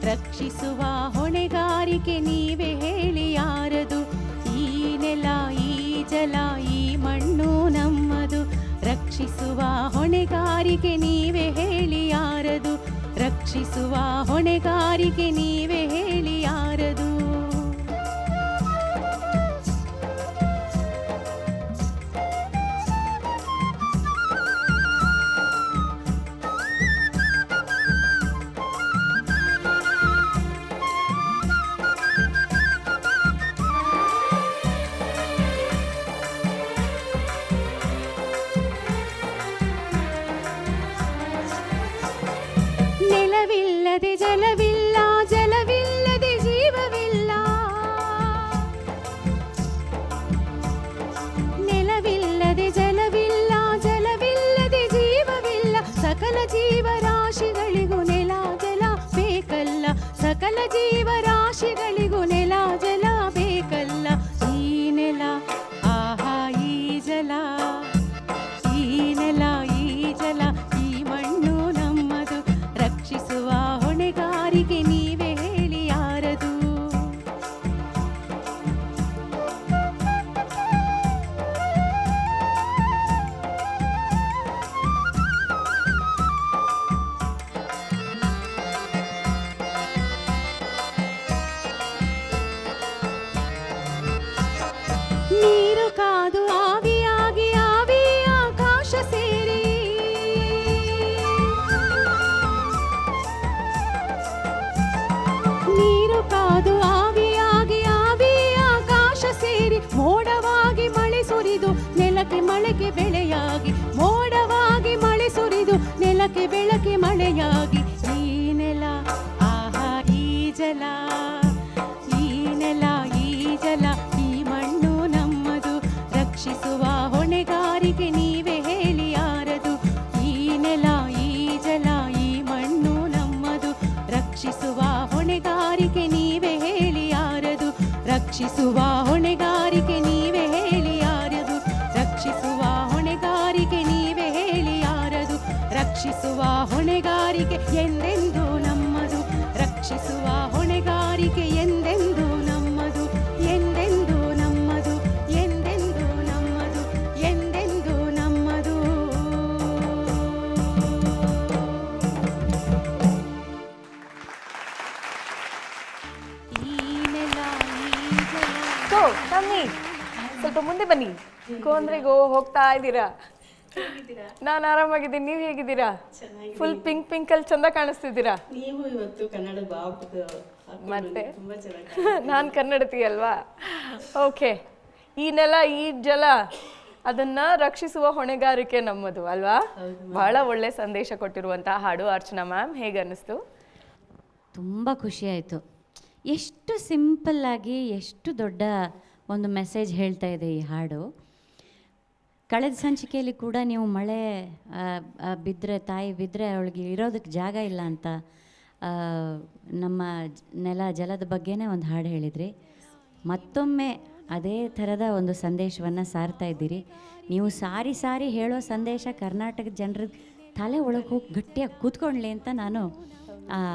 ರಕ್ಷಿಸುವ ಹೊಣೆಗಾರಿಕೆ ನೀವೇ ಹೇಳಿ ಯಾರದು? ಈ ನೆಲ ಈ ಜಲ ಈ ಮಣ್ಣು ನಮ್ಮದು, ರಕ್ಷಿಸುವ ಹೊಣೆಗಾರಿಕೆ ನೀವೇ ಹೇಳಿ ಯಾರದು? ರಕ್ಷಿಸುವ ಹೊಣೆಗಾರಿಕೆ ನೀವೇ ಹೇಳಿ ಯಾರದು? ಜಲವಿಲ್ಲ, ಜಲವಿಲ್ಲದೆ ಬೆಳೆಗೆ ಬೆಳೆಯಾಗಿ ಮೋಡವಾಗಿ ಮಳೆ ಸುರಿದು ನೆಲಕ್ಕೆ ಬೆಳಕೆ ಮಳೆಯಾಗಿ ಈ ನೆಲ ಆಹಾ ಈ ಜಲ ಈ ನೆಲ ಈ ಜಲ ಈ ಮಣ್ಣು ನಮ್ಮದು ರಕ್ಷಿಸುವ ಹೊಣೆಗಾರಿಕೆ ನೀವೇ ಹೇಳಿ ಯಾರದು ಈ ನೆಲ ಈ ಜಲ ಈ ಮಣ್ಣು ನಮ್ಮದು ರಕ್ಷಿಸುವ ಹೊಣೆಗಾರಿಕೆ ನೀವೇ ಹೇಳಿ ಯಾರದು ರಕ್ಷಿಸುವ ಹೊಣೆಗಾರಿಕೆ ನೀವೇ ಹೇಳಿ ಯಾರದು ರಕ್ಷಿಸುವ ಹೊಣೆಗಾರಿಕೆ ನೀವೇ ಹೇಳಿ ಯಾರದು ರಕ್ಷಿಸುವ ಹೊಣೆಗಾರಿಕೆ ಎಂದೆಂದು ನಮ್ಮದು ರಕ್ಷಿಸುವ ಹೊಣೆಗಾರಿಕೆ ಎಂದೆಂದು ನಮ್ಮದು ಎಂದೆಂದು ನಮ್ಮದು ಎಂದೆಂದು ನಮ್ಮದು ಎಂದೆಂದು ನಮ್ಮದು ಈ ನೆಲ ಈ ಜಲ ಗೋ ತಮ್ಮಿ ಸ್ವಲ್ಪ ಮುಂದೆ ಬನ್ನಿ ಗೋಂದ್ರೆಗೋ ಹೋಗ್ತಾ ಇದ್ದೀರಾ? ನಾನು ಆರಾಮಾಗಿದ್ದೀನಿ, ನೀವು ಹೇಗಿದ್ದೀರಾ? ಫುಲ್ ಪಿಂಕ್ ಪಿಂಕಲ್ಲಿ ಚಂದ ಕಾಣಿಸ್ತಿದ್ದೀರಾ. ನೀವು ಇವತ್ತು ಕನ್ನಡ ಮತ್ತೆ ನಾನು ಕನ್ನಡತಿ ಅಲ್ವಾ? ಓಕೆ. ಈ ನೆಲ ಈ ಜಲ ಅದನ್ನ ರಕ್ಷಿಸುವ ಹೊಣೆಗಾರಿಕೆ ನಮ್ಮದು ಅಲ್ವಾ? ಬಹಳ ಒಳ್ಳೆ ಸಂದೇಶ ಕೊಟ್ಟಿರುವಂತಹ ಹಾಡು. ಅರ್ಚನಾ ಮ್ಯಾಮ್, ಹೇಗೆ ಅನ್ನಿಸ್ತು? ತುಂಬ ಖುಷಿಯಾಯಿತು. ಎಷ್ಟು ಸಿಂಪಲ್ಲಾಗಿ ಎಷ್ಟು ದೊಡ್ಡ ಒಂದು ಮೆಸೇಜ್ ಹೇಳ್ತಾ ಇದೆ ಈ ಹಾಡು. ಕಳೆದ ಸಂಚಿಕೆಯಲ್ಲಿ ಕೂಡ ನೀವು ಮಳೆ ಬಿದ್ದರೆ, ತಾಯಿ ಬಿದ್ದರೆ ಅವಳಿಗೆ ಇರೋದಕ್ಕೆ ಜಾಗ ಇಲ್ಲ ಅಂತ ನಮ್ಮ ನೆಲ ಜಲದ ಬಗ್ಗೆನೇ ಒಂದು ಹಾಡು ಹೇಳಿದ್ರಿ. ಮತ್ತೊಮ್ಮೆ ಅದೇ ಥರದ ಒಂದು ಸಂದೇಶವನ್ನು ಸಾರ್ತಾ ಇದ್ದೀರಿ. ನೀವು ಸಾರಿ ಸಾರಿ ಹೇಳೋ ಸಂದೇಶ ಕರ್ನಾಟಕದ ಜನರ ತಲೆ ಒಳಗೆ ಹೋಗಿ ಗಟ್ಟಿಯಾಗಿ ಕೂತ್ಕೊಳ್ಳಿ ಅಂತ ನಾನು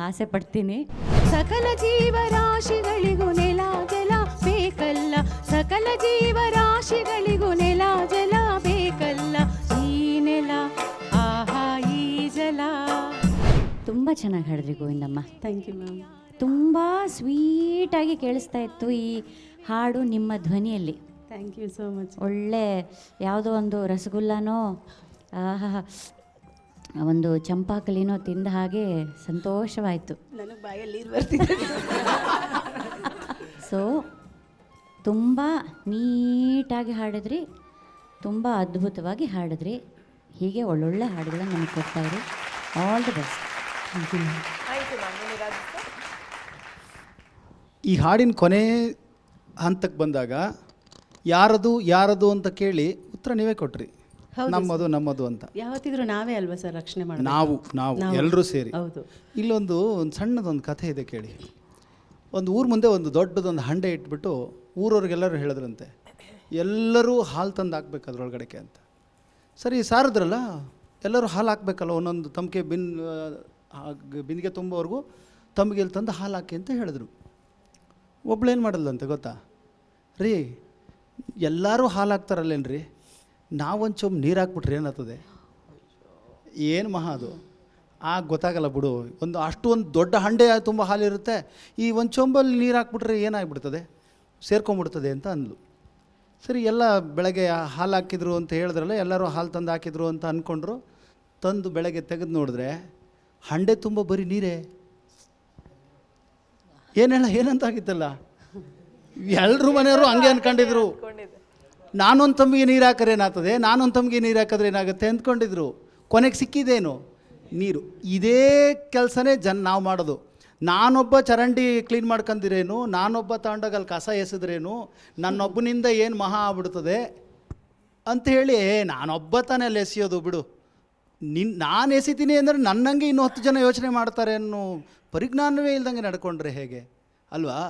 ಆಸೆ ಪಡ್ತೀನಿ. ಸಕಲ ಜೀವರಾಶಿಗಳಿಗೂ ನೆಲ ಜಲ ಬೇಕಲ್ಲ, ಸಕಲ ಜೀವರಾಶಿಗಳಿಗೂ ನೆಲ ಜಲ ಬೇಕಲ್ಲ, ಈ ನೆಲ ಆಹಾ ಈ ಜಲ. ತುಂಬ ಚೆನ್ನಾಗಿ ಹಾಡಿದ್ರಿ ಗೋವಿಂದಮ್ಮ. Thank you ma'am. ತುಂಬ ಸ್ವೀಟಾಗಿ ಕೇಳಿಸ್ತಾ ಇತ್ತು ಈ ಹಾಡು ನಿಮ್ಮ ಧ್ವನಿಯಲ್ಲಿ. Thank you so much. ಒಳ್ಳೆ ಯಾವುದೋ ಒಂದು ರಸಗುಲ್ಲನೋ ಒಂದು ಚಂಪಾಕಲಿನೋ ತಿಂದ ಹಾಗೆ ಸಂತೋಷವಾಯಿತು. ನನಗೆ ಬಾಯಲ್ಲಿ ನೀರು ಬರ್ತಿದೆ. ಸೊ ತುಂಬ ನೀಟಾಗಿ ಹಾಡಿದ್ರಿ, ತುಂಬ ಅದ್ಭುತವಾಗಿ ಹಾಡಿದ್ರಿ. ಹೀಗೆ ಒಳ್ಳೊಳ್ಳೆ ಹಾಡುಗಳನ್ನು ನಮಗೆ ಕೊಡ್ತಾಯಿರಿ. All the best. ಆಯ್ತು ಮ್ಯಾಮ್. ಈ ಹಾಡಿನ ಕೊನೆ ಹಂತಕ್ಕೆ ಬಂದಾಗ ಯಾರದು ಯಾರದು ಅಂತ ಕೇಳಿ ಉತ್ತರ ನೀವೇ ಕೊಟ್ರಿ. ನಮ್ಮದು ನಮ್ಮದು ಅಂತ. ಯಾವತ್ತಿದ್ರು ನಾವೇ ಅಲ್ವಾ ಸರ್ ರಕ್ಷಣೆ ಮಾಡೋದು? ನಾವು ಎಲ್ಲರೂ ಸೇರಿ. ಹೌದು. ಇಲ್ಲೊಂದು ಸಣ್ಣದೊಂದು ಕಥೆ ಇದೆ ಕೇಳಿ. ಒಂದು ಊರ ಮುಂದೆ ಒಂದು ದೊಡ್ಡದೊಂದು ಹಂಡೆ ಇಟ್ಬಿಟ್ಟು ಊರವ್ರಿಗೆಲ್ಲರೂ ಹೇಳಿದ್ರಂತೆ, ಎಲ್ಲರೂ ಹಾಲು ತಂದು ಹಾಕ್ಬೇಕು ಅದರೊಳಗಡೆಗೆ ಅಂತ. ಸರಿ ಸಾರಿದ್ರಲ್ಲ, ಎಲ್ಲರೂ ಹಾಲು ಹಾಕ್ಬೇಕಲ್ಲ, ಒಂದೊಂದು ತಮ್ಗೆ ಬಿಂದಿಗೆ ತುಂಬೋವರೆಗೂ ತಮ್ಗೆಲ್ಲಿ ತಂದು ಹಾಲು ಹಾಕಿ ಅಂತ ಹೇಳಿದ್ರು. ಒಬ್ಳೇನು ಮಾಡಲ್ಲಂತೆ ಗೊತ್ತಾ? ರೀ ಎಲ್ಲರೂ ಹಾಲು ಹಾಕ್ತಾರಲ್ಲೇನ್ರಿ, ನಾವೊಂದು ಚೊಂಬು ನೀರು ಹಾಕ್ಬಿಟ್ರೆ ಏನಾಗ್ತದೆ? ಏನು ಮಹಾ ಅದು ಗೊತ್ತಾಗಲ್ಲ ಬಿಡು. ಒಂದು ದೊಡ್ಡ ಹಂಡೆ ತುಂಬ ಹಾಲಿರುತ್ತೆ, ಈ ಒಂದು ಚೊಂಬಲ್ಲಿ ನೀರು ಹಾಕ್ಬಿಟ್ರೆ ಏನಾಗ್ಬಿಡ್ತದೆ, ಸೇರ್ಕೊಂಡ್ಬಿಡ್ತದೆ ಅಂತ ಅಂದ್ಲು. ಸರಿ, ಎಲ್ಲ ಬೆಳಗ್ಗೆ ಹಾಲು ಹಾಕಿದ್ರು ಅಂತ ಹೇಳಿದ್ರಲ್ಲ, ಎಲ್ಲರೂ ಹಾಲು ತಂದು ಹಾಕಿದ್ರು ಅಂತ ಅಂದ್ಕೊಂಡ್ರು. ತಂದು ಬೆಳಗ್ಗೆ ತೆಗೆದು ನೋಡಿದ್ರೆ ಹಂಡೆ ತುಂಬ ಬರೀ ನೀರೇ. ಏನಂತಾಗಿತ್ತಲ್ಲ, ಎಲ್ಲರೂ ಮನೆಯವರು ಹಂಗೆ ಅಂದ್ಕೊಂಡಿದ್ರು. ನಾನೊಂದು ತಮ್ಮಿಗೆ ನೀರು ಹಾಕಿದ್ರೆ ಏನಾಗ್ತದೆ, ನಾನೊಂದು ತಮ್ಮಿಗೆ ನೀರು ಹಾಕಿದ್ರೆ ಏನಾಗುತ್ತೆ ಅಂದ್ಕೊಂಡಿದ್ರು. ಕೊನೆಗೆ ಸಿಕ್ಕಿದೇನು? ನೀರು. ಇದೇ ಕೆಲಸನೇ ನಾವು ಮಾಡೋದು. ನಾನೊಬ್ಬ ಚರಂಡಿ ಕ್ಲೀನ್ ಮಾಡ್ಕೊಂಡಿರೇನು, ನಾನೊಬ್ಬ ತಗೊಂಡಾಗ ಅಲ್ಲಿ ಕಸ ಎಸೆದ್ರೇನು, ನನ್ನೊಬ್ಬನಿಂದ ಏನು ಮಹಾ ಆಗ್ಬಿಡ್ತದೆ ಅಂಥೇಳಿ ನಾನೊಬ್ಬ ತಾನೇ ಅಲ್ಲಿ ಎಸೆಯೋದು ಬಿಡು, ನಾನು ಎಸಿತೀನಿ ಅಂದರೆ ನನ್ನಂಗೆ ಇನ್ನೂ 10 ಜನ ಯೋಚನೆ ಮಾಡ್ತಾರೆ ಅನ್ನೋ ಪರಿಜ್ಞಾನವೇ ಇಲ್ದಂಗೆ ನಡ್ಕೊಂಡ್ರೆ ಹೇಗೆ ಅಲ್ವಾ?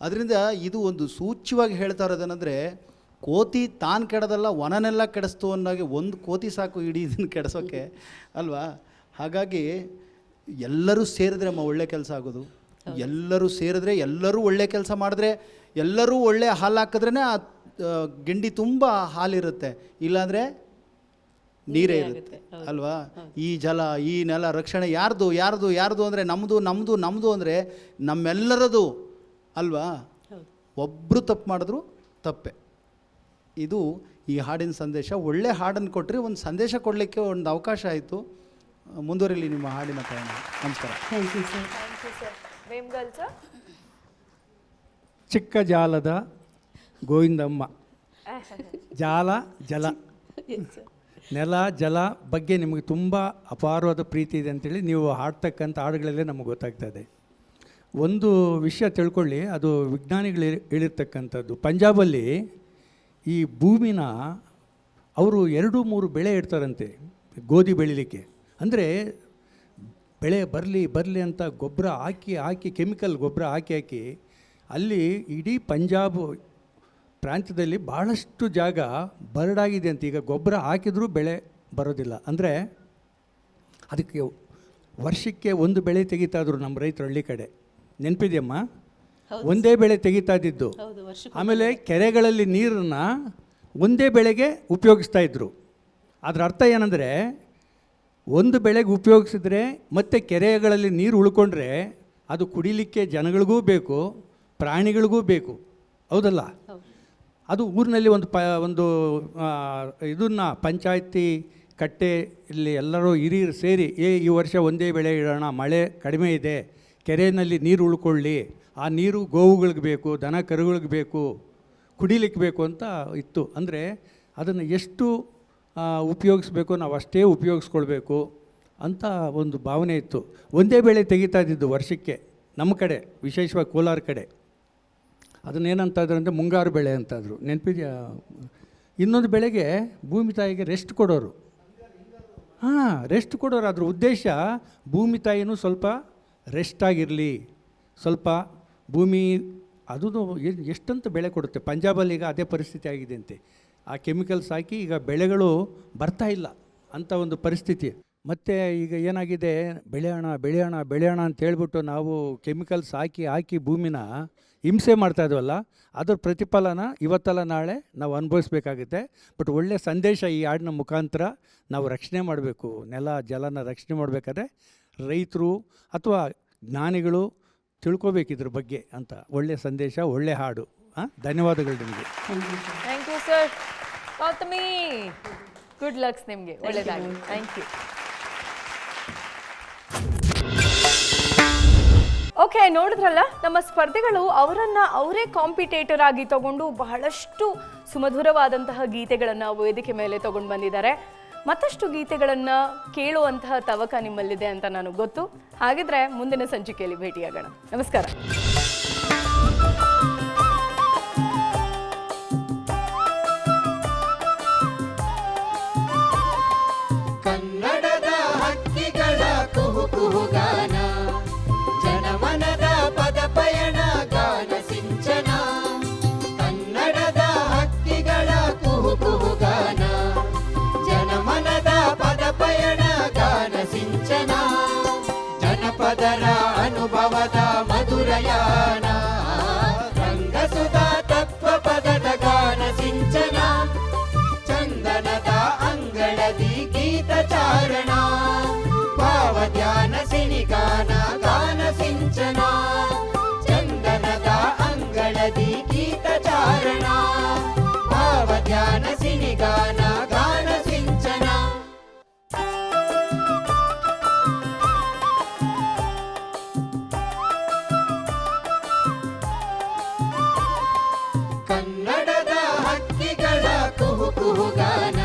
ಅದರಿಂದ ಇದು ಒಂದು ಸೂಚ್ಯವಾಗಿ ಹೇಳ್ತಾ ಇರೋದೇನೆಂದರೆ, ಕೋತಿ ತಾನು ಕೆಡೋದಲ್ಲ ವನನೆಲ್ಲ ಕೆಡಿಸ್ತು ಅನ್ನೋಗೆ ಒಂದು ಕೋತಿ ಸಾಕು ಇಡೀ ಇದನ್ನು ಕೆಡಿಸೋಕ್ಕೆ ಅಲ್ವಾ? ಹಾಗಾಗಿ ಎಲ್ಲರೂ ಸೇರಿದ್ರೆ ಒಳ್ಳೆ ಕೆಲಸ ಆಗೋದು. ಎಲ್ಲರೂ ಸೇರಿದ್ರೆ, ಎಲ್ಲರೂ ಒಳ್ಳೆ ಕೆಲಸ ಮಾಡಿದ್ರೆ, ಎಲ್ಲರೂ ಒಳ್ಳೆ ಹಾಲು ಹಾಕಿದ್ರೇ ಆ ಗಿಂಡಿ ತುಂಬ ಹಾಲಿರುತ್ತೆ, ಇಲ್ಲಾಂದರೆ ನೀರೇ ಇರುತ್ತೆ ಅಲ್ವಾ? ಈ ಜಲ, ಈ ನೆಲ ರಕ್ಷಣೆ ಯಾರ್ದು ಯಾರ್ದು ಯಾರ್ದು ಅಂದರೆ ನಮ್ಮದು ಅಂದರೆ ನಮ್ಮೆಲ್ಲರದು ಅಲ್ವಾ? ಒಬ್ಬರು ತಪ್ಪು ಮಾಡಿದ್ರು ತಪ್ಪೆ. ಇದು ಈ ಹಾಡಿನ ಸಂದೇಶ. ಒಳ್ಳೆ ಹಾಡನ್ನು ಕೊಟ್ಟರೆ ಒಂದು ಸಂದೇಶ ಕೊಡಲಿಕ್ಕೆ ಒಂದು ಅವಕಾಶ ಆಯಿತು. ಮುಂದುವರಿಲಿ ನಿಮ್ಮ ಹಾಡಿನ ಪ್ರಯಾಣ. ನಮಸ್ಕಾರ. Thank you sir. Vemgal sir. ಚಿಕ್ಕ ಜಾಲದ ಗೋವಿಂದಮ್ಮ. ಜಾಲ ಜಲ ನೆಲ ಜಲ ಬಗ್ಗೆ ನಿಮಗೆ ತುಂಬ ಅಪಾರವಾದ ಪ್ರೀತಿ ಇದೆ ಅಂತೇಳಿ ನೀವು ಹಾಡ್ತಕ್ಕಂಥ ಹಾಡುಗಳಲ್ಲೇ ನಮಗೆ ಗೊತ್ತಾಗ್ತದೆ. ಒಂದು ವಿಷಯ ತಿಳ್ಕೊಳ್ಳಿ, ಅದು ವಿಜ್ಞಾನಿಗಳು ಹೇಳಿರ್ತಕ್ಕಂಥದ್ದು. ಪಂಜಾಬಲ್ಲಿ ಈ ಭೂಮಿನ ಅವರು 2-3 ಬೆಳೆ ಇಡ್ತಾರಂತೆ ಗೋಧಿ ಬೆಳಿಲಿಕ್ಕೆ. ಅಂದರೆ ಬೆಳೆ ಬರಲಿ ಅಂತ ಗೊಬ್ಬರ ಹಾಕಿ ಕೆಮಿಕಲ್ ಗೊಬ್ಬರ ಹಾಕಿ ಅಲ್ಲಿ ಇಡೀ ಪಂಜಾಬ್ ಪ್ರಾಂತ್ಯದಲ್ಲಿ ಭಾಳಷ್ಟು ಜಾಗ ಬರಡಾಗಿದೆ ಅಂತ. ಈಗ ಗೊಬ್ಬರ ಹಾಕಿದರೂ ಬೆಳೆ ಬರೋದಿಲ್ಲ. ಅಂದರೆ ಅದಕ್ಕೆ ವರ್ಷಕ್ಕೆ 1 ಬೆಳೆ ತೆಗಿತಾ ಇದ್ರು ನಮ್ಮ ರೈತರು ಹಳ್ಳಿ ಕಡೆ. ನೆನಪಿದೆಯಮ್ಮ? ಒಂದೇ ಬೆಳೆ ತೆಗಿತಾ ಇದ್ದಿದ್ದು. ಆಮೇಲೆ ಕೆರೆಗಳಲ್ಲಿ ನೀರನ್ನು ಒಂದೇ ಬೆಳೆಗೆ ಉಪಯೋಗಿಸ್ತಾ ಇದ್ರು. ಅದರ ಅರ್ಥ ಏನಂದರೆ, ಒಂದು ಬೆಳೆಗೆ ಉಪಯೋಗಿಸಿದ್ರೆ ಮತ್ತು ಕೆರೆಗಳಲ್ಲಿ ನೀರು ಉಳ್ಕೊಂಡ್ರೆ ಅದು ಕುಡಿಲಿಕ್ಕೆ ಜನಗಳಿಗೂ ಬೇಕು, ಪ್ರಾಣಿಗಳಿಗೂ ಬೇಕು. ಹೌದಲ್ಲ? ಅದು ಊರಿನಲ್ಲಿ ಒಂದು ಇದನ್ನು ಪಂಚಾಯತಿ ಕಟ್ಟೆ ಇಲ್ಲಿ ಎಲ್ಲರೂ ಹಿರಿಯರು ಸೇರಿ ಈ ವರ್ಷ ಒಂದೇ ಬೆಳೆ ಇಡೋಣ, ಮಳೆ ಕಡಿಮೆ ಇದೆ, ಕೆರೆಯಲ್ಲಿ ನೀರು ಉಳ್ಕೊಳ್ಳಿ, ಆ ನೀರು ಗೋವುಗಳಿಗೆ ಬೇಕು, ದನ ಕರುಗಳಿಗೆ ಬೇಕು, ಕುಡಿಲಿಕ್ಕೆ ಬೇಕು ಅಂತ ಇತ್ತು. ಅಂದರೆ ಅದನ್ನು ಎಷ್ಟು ಉಪಯೋಗಿಸ್ಬೇಕು ನಾವು ಅಷ್ಟೇ ಉಪಯೋಗಿಸ್ಕೊಳ್ಬೇಕು ಅಂತ ಒಂದು ಭಾವನೆ ಇತ್ತು. ಒಂದೇ ಬೆಳೆ ತೆಗಿತಾ ಇದ್ದಿದ್ದು ವರ್ಷಕ್ಕೆ ನಮ್ಮ ಕಡೆ, ವಿಶೇಷವಾಗಿ ಕೋಲಾರ ಕಡೆ. ಅದನ್ನೇನಂತ ಇದ್ರು ಅಂದರೆ ಮುಂಗಾರು ಬೆಳೆ ಅಂತಾದರು. ನೆನಪಿದೆಯಾ? ಇನ್ನೊಂದು ಬೆಳೆಗೆ ಭೂಮಿ ತಾಯಿಗೆ ರೆಸ್ಟ್ ಕೊಡೋರು. ರೆಸ್ಟ್ ಕೊಡೋರು. ಅದ್ರ ಉದ್ದೇಶ ಭೂಮಿ ತಾಯಿನೂ ಸ್ವಲ್ಪ ರೆಸ್ಟ್ ಆಗಿರಲಿ, ಸ್ವಲ್ಪ ಭೂಮಿ ಅದು ಎಷ್ಟಂತ ಬೆಳೆ ಕೊಡುತ್ತೆ. ಪಂಜಾಬಲ್ಲಿ ಈಗ ಅದೇ ಪರಿಸ್ಥಿತಿ ಆಗಿದೆ ಅಂತೆ. ಆ ಕೆಮಿಕಲ್ಸ್ ಹಾಕಿ ಈಗ ಬೆಳೆಗಳು ಬರ್ತಾ ಇಲ್ಲ ಅಂತ ಒಂದು ಪರಿಸ್ಥಿತಿ. ಮತ್ತು ಈಗ ಏನಾಗಿದೆ, ಬೆಳೆಯೋಣ ಅಂತ ಹೇಳ್ಬಿಟ್ಟು ನಾವು ಕೆಮಿಕಲ್ಸ್ ಹಾಕಿ ಭೂಮಿನ ಹಿಂಸೆ ಮಾಡ್ತಾ ಇದ್ವಲ್ಲ, ಅದರ ಪ್ರತಿಫಲನ ಇವತ್ತಲ್ಲ ನಾಳೆ ನಾವು ಅನುಭವಿಸ್ಬೇಕಾಗುತ್ತೆ. ಬಟ್ ಒಳ್ಳೆಯ ಸಂದೇಶ ಈ ಹಾಡಿನ ಮುಖಾಂತರ ನಾವು ರಕ್ಷಣೆ ಮಾಡಬೇಕು. ನೆಲ ಜಲನ ರಕ್ಷಣೆ ಮಾಡಬೇಕಾದ್ರೆ ರೈತರು ಅಥವಾ ಜ್ಞಾನಿಗಳು ತಿಳ್ಕೊಬೇಕು ಇದ್ರ ಬಗ್ಗೆ ಅಂತ. ಒಳ್ಳೆಯ ಸಂದೇಶ, ಒಳ್ಳೆ ಹಾಡು. ಧನ್ಯವಾದಗಳು ನಿಮಗೆ. Thank you sir. Gautami, good lucks ನಿಮಗೆ, ಒಳ್ಳೆಯದಾಗಿ. Thank you. ಓಕೆ, ನೋಡಿದ್ರಲ್ಲ ನಮ್ಮ ಸ್ಪರ್ಧಿಗಳು ಅವರೇ ಕಾಂಪಿಟೇಟರ್ ಆಗಿ ತಗೊಂಡು ಬಹಳಷ್ಟು ಸುಮಧುರವಾದಂತಹ ಗೀತೆಗಳನ್ನು ವೇದಿಕೆ ಮೇಲೆ ತಗೊಂಡು ಬಂದಿದ್ದಾರೆ. ಮತ್ತಷ್ಟು ಗೀತೆಗಳನ್ನು ಕೇಳುವಂತಹ ತವಕ ನಿಮ್ಮಲ್ಲಿದೆ ಅಂತ ನನಗೆ ಗೊತ್ತು. ಹಾಗಿದ್ರೆ ಮುಂದಿನ ಸಂಚಿಕೆಯಲ್ಲಿ ಭೇಟಿಯಾಗೋಣ. ನಮಸ್ಕಾರ. ಕನ್ನಡದ ಹಕ್ಕಿಗಳ ಕುಹು ಕುಹುಗಾನ, ಜನಮನದ ಪದ ಪಯಣ ಗಾನ ಸಿಂಚನ. ಕನ್ನಡದ ಹಕ್ಕಿಗಳ ಕುಹು ಕುಹುಗಾನ, ಜನಮನದ ಪದ ಪಯಣ ಗಾನ ಸಿಂಚನ. ಜನಪದರ ಅನುಭವದ ಮಧುರಯಾನ, ರಂಗಸುಧಾ ತತ್ವ ಪದದ ಗಾನ ಸಿಂಚನ. ಚಂದನದ ಅಂಗಳದಿ ಗೀತ ಚಾರಣ, ಭಾವಧ್ಯಾನ ಸಿನಿಗಾನ ಗಾನ ಸಿಂಚನ. ಚಂದನದ ಅಂಗಳದಿ ಗೀತ ಚಾರಣ, ಭಾವಧ್ಯಾನ ಸಿನಿಗಾನ ಗಾನ ಸಿಂಚನ. ಕನ್ನಡದ ಹಕ್ಕಿಗಳ ಕುಹು ಕುಹುಗಾನ,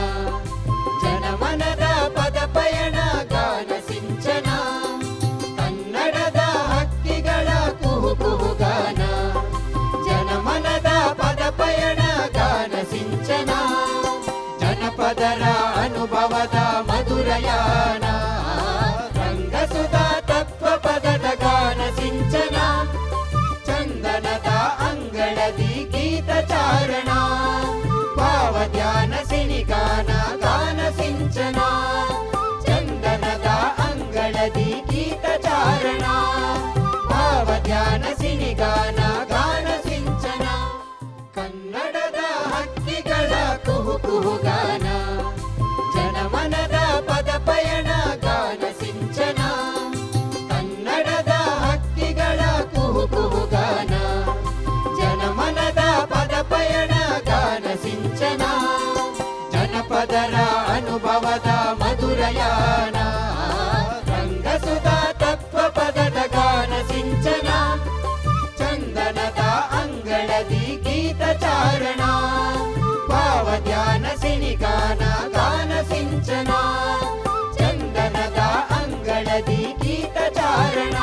ಜನಮನದ ಪದ ಪಯಣ ಗಾನ ಸಿಂಚನ. ಕನ್ನಡದ ಹಕ್ಕಿಗಳ ಕುಹು ಕುಹುಗಾನ, ಜನಮನದ ಪದ ಪಯಣ ಗಾನ ಸಿಂಚನ. ಜನಪದರ ಅನುಭವದ ಮಧುರಯಾನ, ರಂಗಸುಧಾ ತತ್ವ ಪದದ ಗಾನ ಸಿಂಚನ. ಚಂದನದ ಅಂಗಳದಿ ಗೀತ ಚಾರಣ, ಭಾವಧ್ಯಾನ ಸಿನಿಗಾನ ಗಾನ ಸಿಂಚನ. ಚಂದನದ ಅಂಗಳದಿ ಗೀತ ಚಾರಣ, ಭಾವಧ್ಯಾನ ಸಿನಿಗಾನ ಗಾನ ಸಿಂಚನ. ಕನ್ನಡದ ಹಕ್ಕಿಗಳ ಕುಹು ಕುಹುಗಾನ, ಜನಮನದ ಪದ ಪಯಣ ಗಾನ ಸಿಂಚನ. ಕನ್ನಡದ ಹಕ್ಕಿಗಳ ಕುಹು ಕುಹುಗಾನ, ಜನಮನದ ಪದ ಪಯಣ ಗಾನ ಸಿಂಚನ. ಜನಪದರ ಅನುಭವದ ಮಧುರಯಾನ, ರಂಗಸುಧಾ ತತ್ವ ಪದದ ಗಾನ ಸಿಂಚನ. ಚಂದನದ ಅಂಗಳದಿ ಗೀತ ಚಾರಣ, ಭಾವಧ್ಯಾನ ಸಿನಿಗಾನ ಗೀತಚಾರಣ